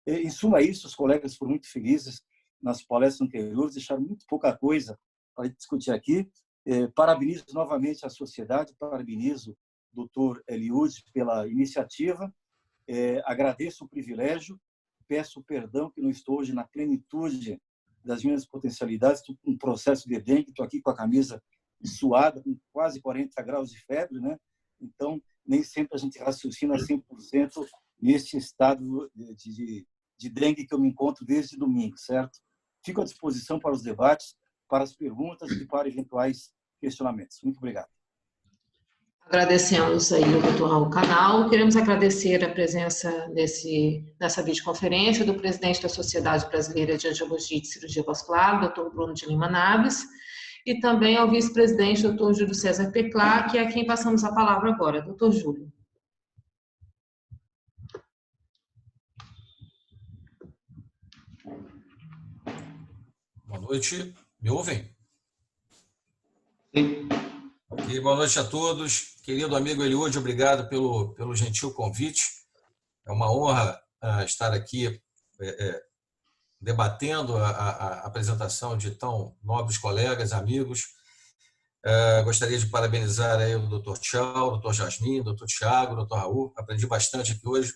Em suma, isso, os colegas foram muito felizes nas palestras anteriores, deixaram muito pouca coisa para discutir aqui. Parabenizo novamente a sociedade, parabenizo o Dr. Eliud pela iniciativa, agradeço o privilégio, peço perdão que não estou hoje na plenitude das minhas potencialidades, estou com um processo de dengue, estou aqui com a camisa suada, com quase 40 graus de febre, né? Então, nem sempre a gente raciocina 100% nesse estado de dengue que eu me encontro desde domingo, certo? Fico à disposição para os debates, para as perguntas e para eventuais questionamentos. Muito obrigado. Agradecemos aí o Dr. Raul Canal. Queremos agradecer a presença nessa videoconferência do presidente da Sociedade Brasileira de Angiologia e Cirurgia Vascular, Dr. Bruno de Lima Naves, e também ao vice-presidente, Dr. Júlio César Teclá, que é a quem passamos a palavra agora. Dr. Júlio. Boa noite. Me ouvem? Sim. Ok, boa noite a todos. Querido amigo Eliud, obrigado pelo gentil convite. É uma honra estar aqui debatendo a apresentação de tão nobres colegas, amigos. Gostaria de parabenizar aí o Dr. Tchau, o Dr. Jasmin, o Dr. Thiago, o Dr. Raul. Aprendi bastante aqui hoje.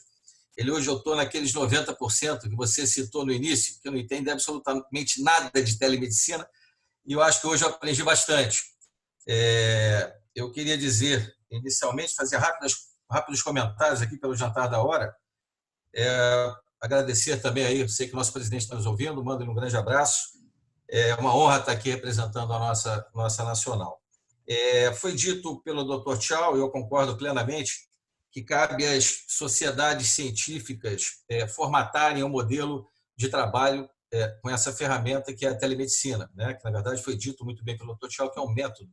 Eliud, eu estou naqueles 90% que você citou no início, que eu não entendo absolutamente nada de telemedicina, e eu acho que hoje eu aprendi bastante. Eu queria dizer inicialmente, fazer rápidos comentários aqui pelo jantar da hora. Agradecer também aí, sei que o nosso presidente está nos ouvindo, mando-lhe um grande abraço. É uma honra estar aqui representando a nossa nacional. Foi dito pelo Dr. Tchau, e eu concordo plenamente, que cabe às sociedades científicas formatarem um modelo de trabalho com essa ferramenta que é a telemedicina, né? Que, na verdade, foi dito muito bem pelo Dr. Tchau, que é um método.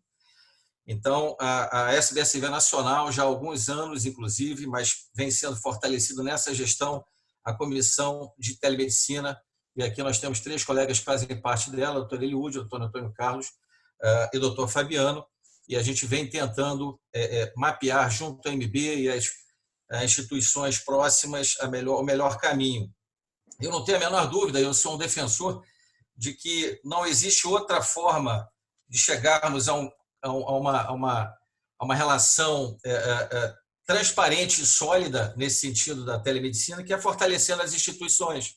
Então, a SBSV nacional, já há alguns anos, inclusive, mas vem sendo fortalecido nessa gestão, a Comissão de Telemedicina, e aqui nós temos 3 colegas que fazem parte dela, o Dr. Eliúde, o Dr. Antônio Carlos e o Dr. Fabiano, e a gente vem tentando mapear junto à MB e às instituições próximas o melhor caminho. Eu não tenho a menor dúvida, eu sou um defensor de que não existe outra forma de chegarmos a uma relação transparente e sólida nesse sentido da telemedicina, que é fortalecendo as instituições.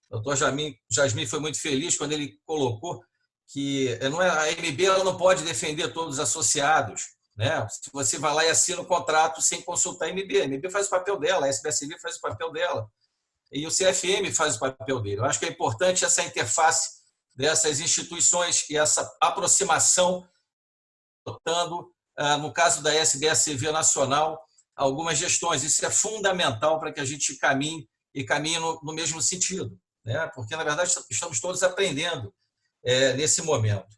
O doutor Jasmin foi muito feliz quando ele colocou que a MB ela não pode defender todos os associados, né? Se você vai lá e assina o contrato sem consultar a MB faz o papel dela, a SBSV faz o papel dela, e o CFM faz o papel dele. Eu acho que é importante essa interface dessas instituições e essa aproximação, adotando, no caso da SBSV nacional, algumas gestões. Isso é fundamental para que a gente caminhe no mesmo sentido, né? Porque, na verdade, estamos todos aprendendo nesse momento.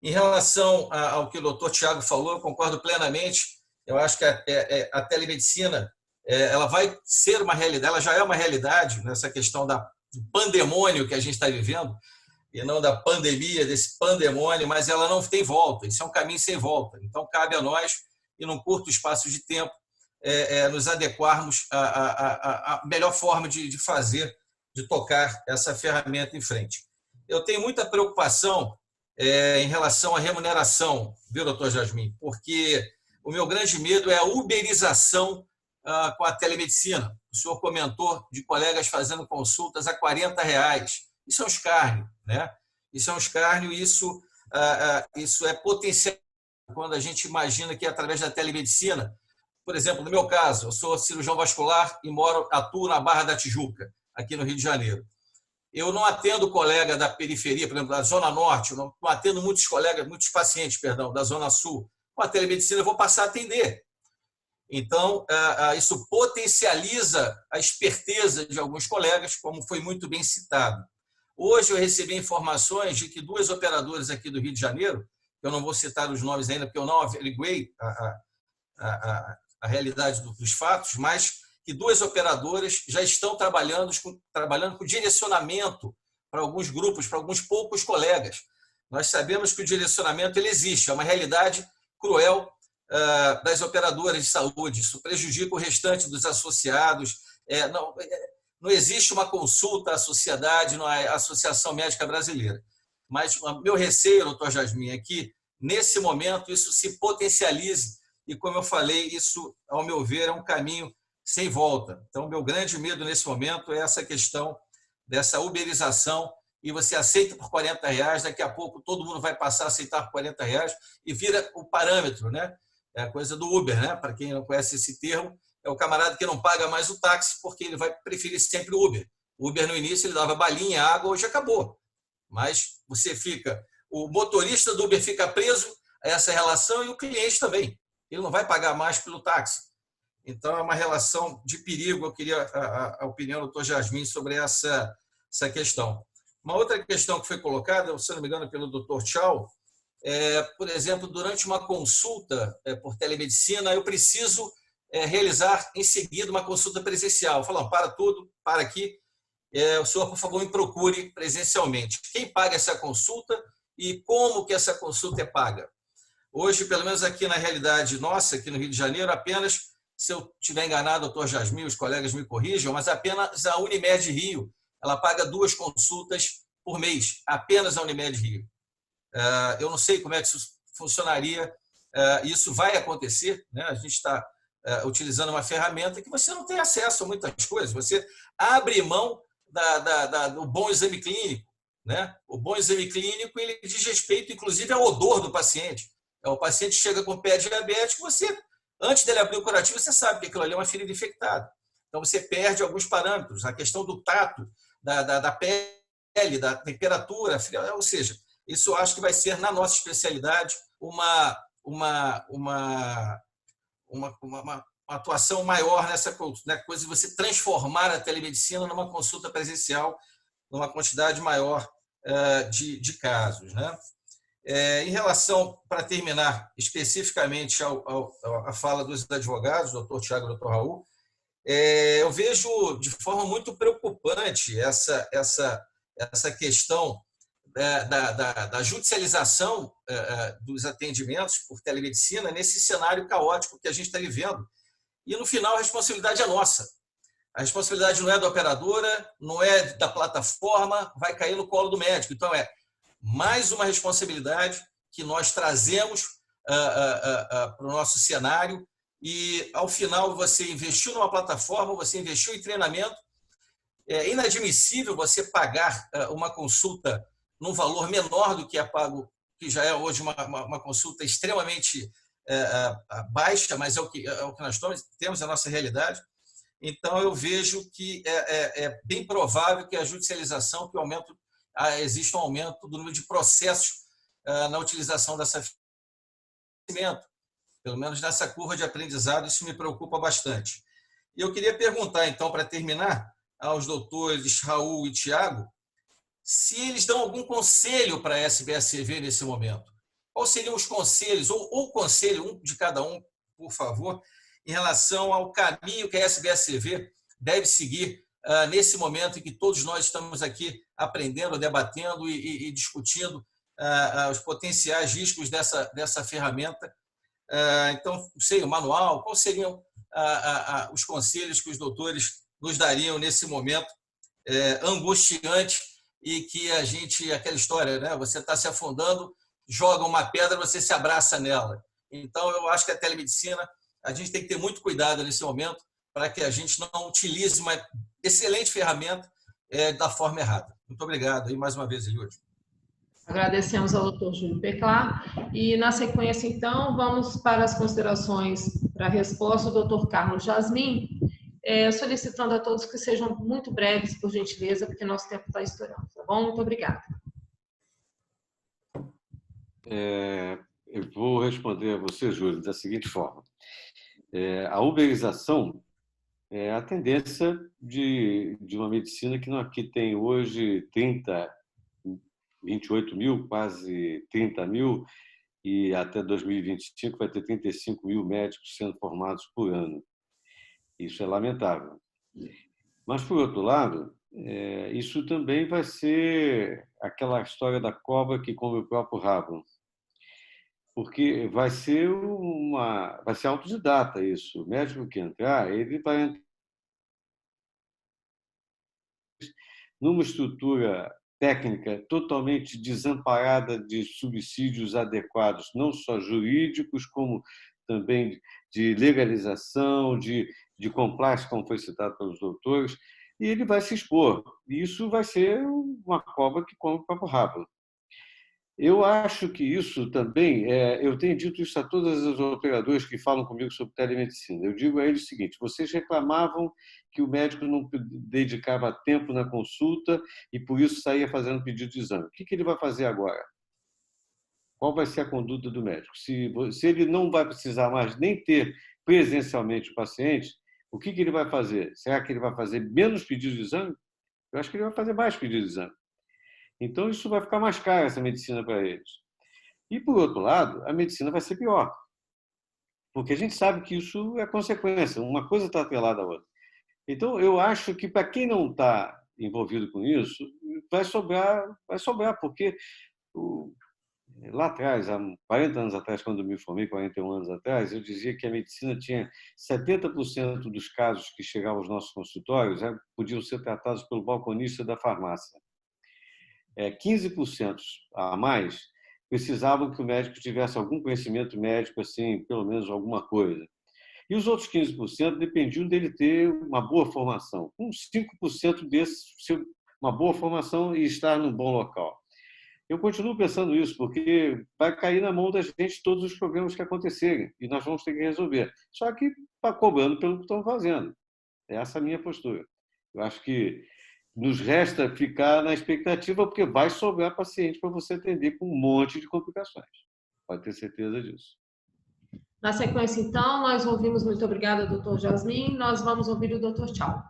Em relação ao que o doutor Tiago falou, eu concordo plenamente. Eu acho que a telemedicina ela vai ser uma realidade, ela já é uma realidade nessa questão do pandemônio que a gente está vivendo, e não da pandemia, desse pandemônio, mas ela não tem volta. Isso é um caminho sem volta. Então, cabe a nós, e num curto espaço de tempo, nos adequarmos à melhor forma de fazer, de tocar essa ferramenta em frente. Eu tenho muita preocupação em relação à remuneração, viu, doutor Jasmin? Porque o meu grande medo é a uberização com a telemedicina. O senhor comentou de colegas fazendo consultas a R$40. Isso é um escárnio, né? Isso é um escárnio e isso é potencial quando a gente imagina que através da telemedicina, por exemplo, no meu caso, eu sou cirurgião vascular e atuo na Barra da Tijuca, aqui no Rio de Janeiro. Eu não atendo colega da periferia, por exemplo, da Zona Norte, eu não atendo muitos pacientes, da Zona Sul. Com a telemedicina eu vou passar a atender. Então, isso potencializa a esperteza de alguns colegas, como foi muito bem citado. Hoje eu recebi informações de que 2 operadoras aqui do Rio de Janeiro, eu não vou citar os nomes ainda, porque eu não averiguei a realidade dos fatos, mas que 2 operadoras já estão trabalhando com direcionamento para alguns grupos, para alguns poucos colegas. Nós sabemos que o direcionamento ele existe, é uma realidade cruel das operadoras de saúde. Isso prejudica o restante dos associados. Não existe uma consulta à sociedade, na Associação Médica Brasileira. Mas o meu receio, doutor Jasmin, é que, nesse momento, isso se potencialize e, como eu falei, isso, ao meu ver, é um caminho sem volta. Então, o meu grande medo nesse momento é essa questão dessa uberização, e você aceita por R$40, daqui a pouco todo mundo vai passar a aceitar por R$40 e vira o parâmetro, né? É a coisa do Uber, né? Para quem não conhece esse termo, é o camarada que não paga mais o táxi porque ele vai preferir sempre o Uber. O Uber, no início, ele dava balinha, água, hoje acabou. Mas o motorista do Uber fica preso a essa relação e o cliente também. Ele não vai pagar mais pelo táxi. Então, é uma relação de perigo. Eu queria a opinião do doutor Jasmin sobre essa questão. Uma outra questão que foi colocada, se não me engano, pelo doutor Tchau, por exemplo, durante uma consulta por telemedicina, eu preciso realizar em seguida uma consulta presencial. Falam, para tudo, para aqui, o senhor, por favor, me procure presencialmente. Quem paga essa consulta e como que essa consulta é paga? Hoje, pelo menos aqui na realidade nossa, aqui no Rio de Janeiro, apenas, se eu estiver enganado, doutor Jasmin, os colegas me corrijam, mas apenas a Unimed Rio, ela paga 2 consultas por mês, apenas a Unimed Rio. Eu não sei como é que isso funcionaria, isso vai acontecer, né? A gente está utilizando uma ferramenta que você não tem acesso a muitas coisas, você abre mão do bom exame clínico, né? O bom exame clínico ele diz respeito, inclusive, ao odor do paciente. O paciente chega com pé diabético, você Antes dele abrir o curativo, você sabe que aquilo ali é uma ferida infectada. Então, você perde alguns parâmetros, a questão do tato, da pele, da temperatura, ou seja, isso eu acho que vai ser, na nossa especialidade, uma atuação maior nessa coisa de você transformar a telemedicina numa consulta presencial, numa quantidade maior de casos, né? Em relação, para terminar, especificamente à fala dos advogados, doutor Tiago e doutor Raul, eu vejo de forma muito preocupante essa questão da judicialização dos atendimentos por telemedicina nesse cenário caótico que a gente está vivendo. E, no final, a responsabilidade é nossa. A responsabilidade não é da operadora, não é da plataforma, vai cair no colo do médico. Então, é mais uma responsabilidade que nós trazemos para o nosso cenário e, ao final, você investiu numa plataforma, você investiu em treinamento. É inadmissível você pagar uma consulta num valor menor do que é pago, que já é hoje uma consulta extremamente baixa, mas é o que nós temos, a nossa realidade. Então, eu vejo que é bem provável que a judicialização, exista um aumento do número de processos na utilização dessa ferramenta. Pelo menos nessa curva de aprendizado, isso me preocupa bastante. E eu queria perguntar, então, para terminar, aos doutores Raul e Tiago, se eles dão algum conselho para a SBACV nesse momento. Quais seriam os conselhos, ou conselho, um de cada um, por favor, em relação ao caminho que a SBACV deve seguir nesse momento em que todos nós estamos aqui aprendendo, debatendo e discutindo os potenciais riscos dessa ferramenta. Então, não sei, o manual, quais seriam os conselhos que os doutores nos dariam nesse momento angustiante e que a gente, aquela história, né? Você está se afundando, joga uma pedra, você se abraça nela. Então, eu acho que a telemedicina, a gente tem que ter muito cuidado nesse momento para que a gente não utilize uma excelente ferramenta da forma errada. Muito obrigado. E mais uma vez, Eliúde. Agradecemos ao doutor Júlio Peclar. E, na sequência, então, vamos para as considerações para a resposta do doutor Carlos Jasmin, solicitando a todos que sejam muito breves, por gentileza, porque nosso tempo está estourando. Tá bom? Muito obrigada. Eu vou responder a você, Júlio, da seguinte forma. A uberização é a tendência de uma medicina que tem hoje 28 mil, quase 30 mil, e até 2025 vai ter 35 mil médicos sendo formados por ano. Isso é lamentável. Mas, por outro lado, isso também vai ser aquela história da cobra que come o próprio rabo. Porque vai ser autodidata isso. O médico que entrar, ele vai entrar numa estrutura técnica totalmente desamparada de subsídios adequados, não só jurídicos, como também de legalização, de compliance, como foi citado pelos doutores, e ele vai se expor. E isso vai ser uma cobra que come o próprio rabo. Eu acho que isso também, eu tenho dito isso a todos os operadores que falam comigo sobre telemedicina. Eu digo a eles o seguinte: vocês reclamavam que o médico não dedicava tempo na consulta e por isso saía fazendo pedido de exame. O que ele vai fazer agora? Qual vai ser a conduta do médico? Se ele não vai precisar mais nem ter presencialmente o paciente, o que ele vai fazer? Será que ele vai fazer menos pedidos de exame? Eu acho que ele vai fazer mais pedidos de exame. Então, isso vai ficar mais caro, essa medicina, para eles. E, por outro lado, a medicina vai ser pior. Porque a gente sabe que isso é consequência. Uma coisa está atrelada à outra. Então, eu acho que, para quem não está envolvido com isso, vai sobrar, porque lá atrás, há 40 anos atrás, quando eu me formei, 41 anos atrás, eu dizia que a medicina tinha 70% dos casos que chegavam aos nossos consultórios podiam ser tratados pelo balconista da farmácia. 15% a mais precisavam que o médico tivesse algum conhecimento médico, assim, pelo menos alguma coisa. E os outros 15% dependiam dele ter uma boa formação. Com 5% desses, uma boa formação e estar num bom local. Eu continuo pensando isso, porque vai cair na mão da gente todos os problemas que acontecerem, e nós vamos ter que resolver. Só que está cobrando pelo que estão fazendo. Essa é a minha postura. Eu acho que nos resta ficar na expectativa, porque vai sobrar paciente para você atender com um monte de complicações. Pode ter certeza disso. Na sequência, então, nós ouvimos, muito obrigada, doutor Jasmin, nós vamos ouvir o doutor Tchau.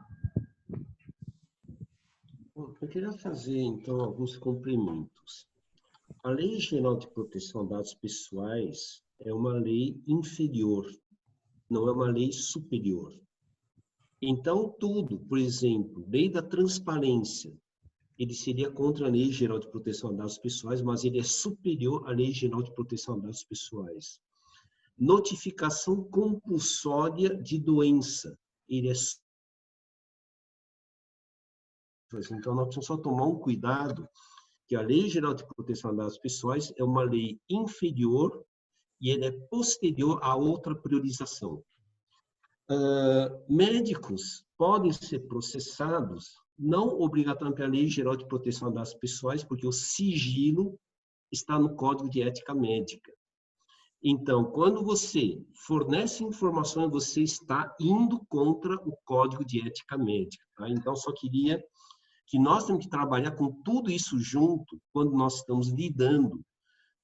Eu queria fazer, então, alguns complementos. A Lei Geral de Proteção de Dados Pessoais é uma lei inferior, não é uma lei superior. Então, tudo, por exemplo, lei da transparência, ele seria contra a Lei Geral de Proteção de Dados Pessoais, mas ele é superior à Lei Geral de Proteção de Dados Pessoais. Notificação compulsória de doença, ele é. Então, nós precisamos só tomar um cuidado, que a Lei Geral de Proteção de Dados Pessoais é uma lei inferior e ele é posterior a outra priorização. Médicos podem ser processados, não obrigatoriamente pela Lei Geral de Proteção de Dados Pessoais, porque o sigilo está no Código de Ética Médica. Então, quando você fornece informações, você está indo contra o Código de Ética Médica. Tá? Então, só queria que nós temos que trabalhar com tudo isso junto quando nós estamos lidando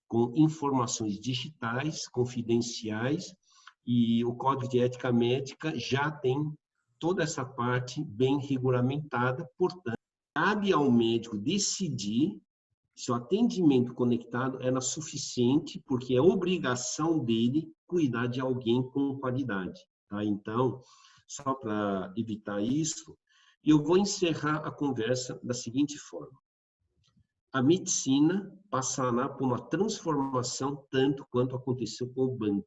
com informações digitais, confidenciais, e o Código de Ética Médica já tem toda essa parte bem regulamentada, portanto, cabe ao médico decidir se o atendimento conectado era suficiente, porque é obrigação dele cuidar de alguém com qualidade. Tá? Então, só para evitar isso, eu vou encerrar a conversa da seguinte forma. A medicina passará por uma transformação tanto quanto aconteceu com o banco.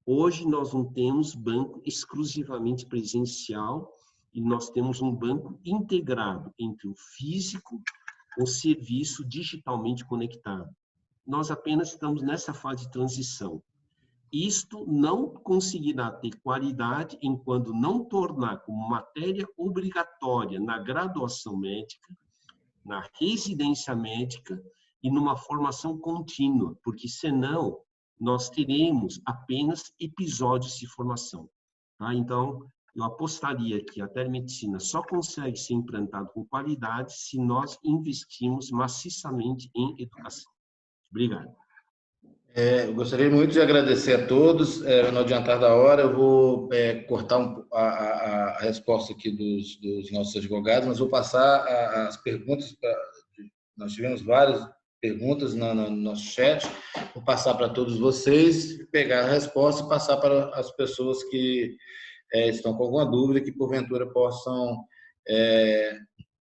Hoje nós não temos banco exclusivamente presencial e nós temos um banco integrado entre o físico e o serviço digitalmente conectado. Nós apenas estamos nessa fase de transição. Isto não conseguirá ter qualidade enquanto não tornar como matéria obrigatória na graduação médica, na residência médica e numa formação contínua, porque senão nós teremos apenas episódios de formação. Tá? Então, eu apostaria que a telemedicina só consegue ser implantada com qualidade se nós investirmos maciçamente em educação. Obrigado. Eu gostaria muito de agradecer a todos. No adiantar da hora, eu vou cortar a resposta aqui dos nossos advogados, mas vou passar as perguntas. Nós tivemos várias perguntas no nosso chat. Vou passar para todos vocês, pegar a resposta e passar para as pessoas que estão com alguma dúvida, que porventura possam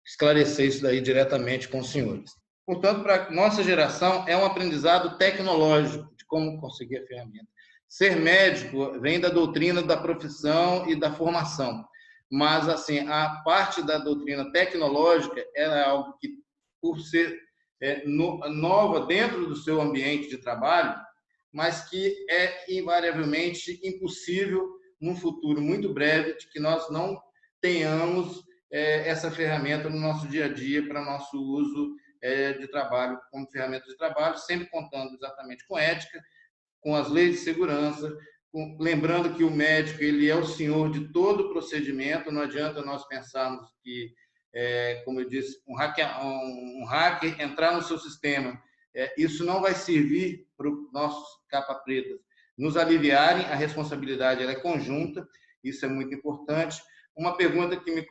esclarecer isso daí diretamente com os senhores. Portanto, para a nossa geração, é um aprendizado tecnológico de como conseguir a ferramenta. Ser médico vem da doutrina da profissão e da formação, mas assim, a parte da doutrina tecnológica é algo que, por ser nova dentro do seu ambiente de trabalho, mas que é invariavelmente impossível, num futuro muito breve, de que nós não tenhamos essa ferramenta no nosso dia a dia para nosso uso de trabalho, como ferramenta de trabalho, sempre contando exatamente com ética, com as leis de segurança, lembrando que o médico ele é o senhor de todo o procedimento. Não adianta nós pensarmos que, como eu disse, um hacker entrar no seu sistema, isso não vai servir para os nossos capa pretas nos aliviarem. A responsabilidade ela é conjunta, isso é muito importante. Uma pergunta que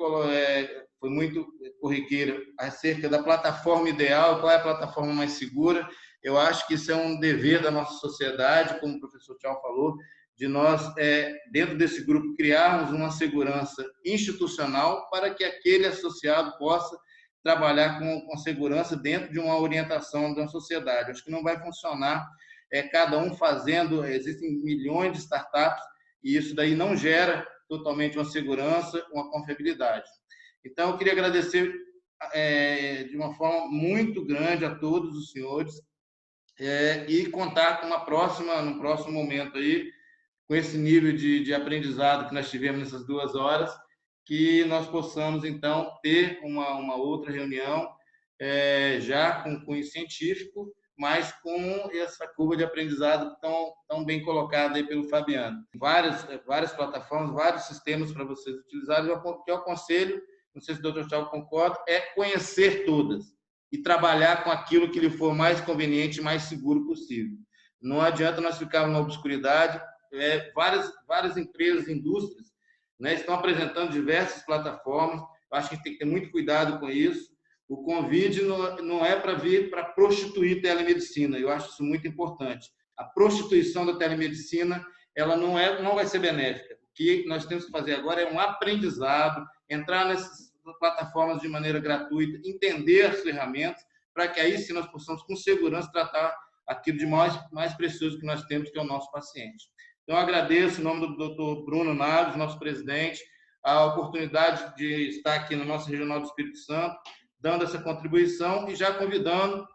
foi muito corriqueira acerca da plataforma ideal, qual é a plataforma mais segura. Eu acho que isso é um dever da nossa sociedade, como o professor Tchau falou, de nós, dentro desse grupo, criarmos uma segurança institucional para que aquele associado possa trabalhar com segurança dentro de uma orientação da sociedade. Acho que não vai funcionar cada um fazendo, existem milhões de startups, e isso daí não gera totalmente uma segurança, uma confiabilidade. Então, eu queria agradecer de uma forma muito grande a todos os senhores e contar com no próximo momento aí, com esse nível de aprendizado que nós tivemos nessas 2 horas, que nós possamos, então, ter uma outra reunião já com cunho científico, mas com essa curva de aprendizado tão bem colocada aí pelo Fabiano. Várias plataformas, vários sistemas para vocês utilizarem. O que eu aconselho, não sei se o Dr. Thiago concorda, é conhecer todas e trabalhar com aquilo que lhe for mais conveniente e mais seguro possível. Não adianta nós ficarmos na obscuridade. Várias empresas, indústrias, né, estão apresentando diversas plataformas. Eu acho que a gente tem que ter muito cuidado com isso. O convite não é para vir para prostituir telemedicina. Eu acho isso muito importante. A prostituição da telemedicina, ela não vai ser benéfica. O que nós temos que fazer agora é um aprendizado, entrar nessas plataformas de maneira gratuita, entender as ferramentas, para que aí sim nós possamos com segurança tratar aquilo de mais precioso que nós temos, que é o nosso paciente. Então, eu agradeço, em nome do Dr. Bruno Naves, nosso presidente, a oportunidade de estar aqui na nossa Regional do Espírito Santo, dando essa contribuição e já convidando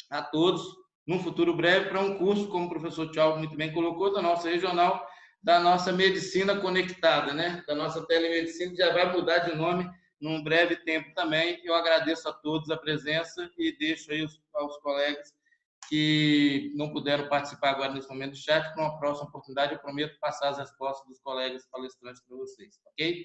a todos, num futuro breve, para um curso, como o professor Thiago muito bem colocou, da nossa regional, da nossa medicina conectada, né? Da nossa telemedicina, que já vai mudar de nome num breve tempo também. Eu agradeço a todos a presença e deixo aí aos colegas que não puderam participar agora nesse momento do chat. Para uma próxima oportunidade, eu prometo passar as respostas dos colegas palestrantes para vocês, ok?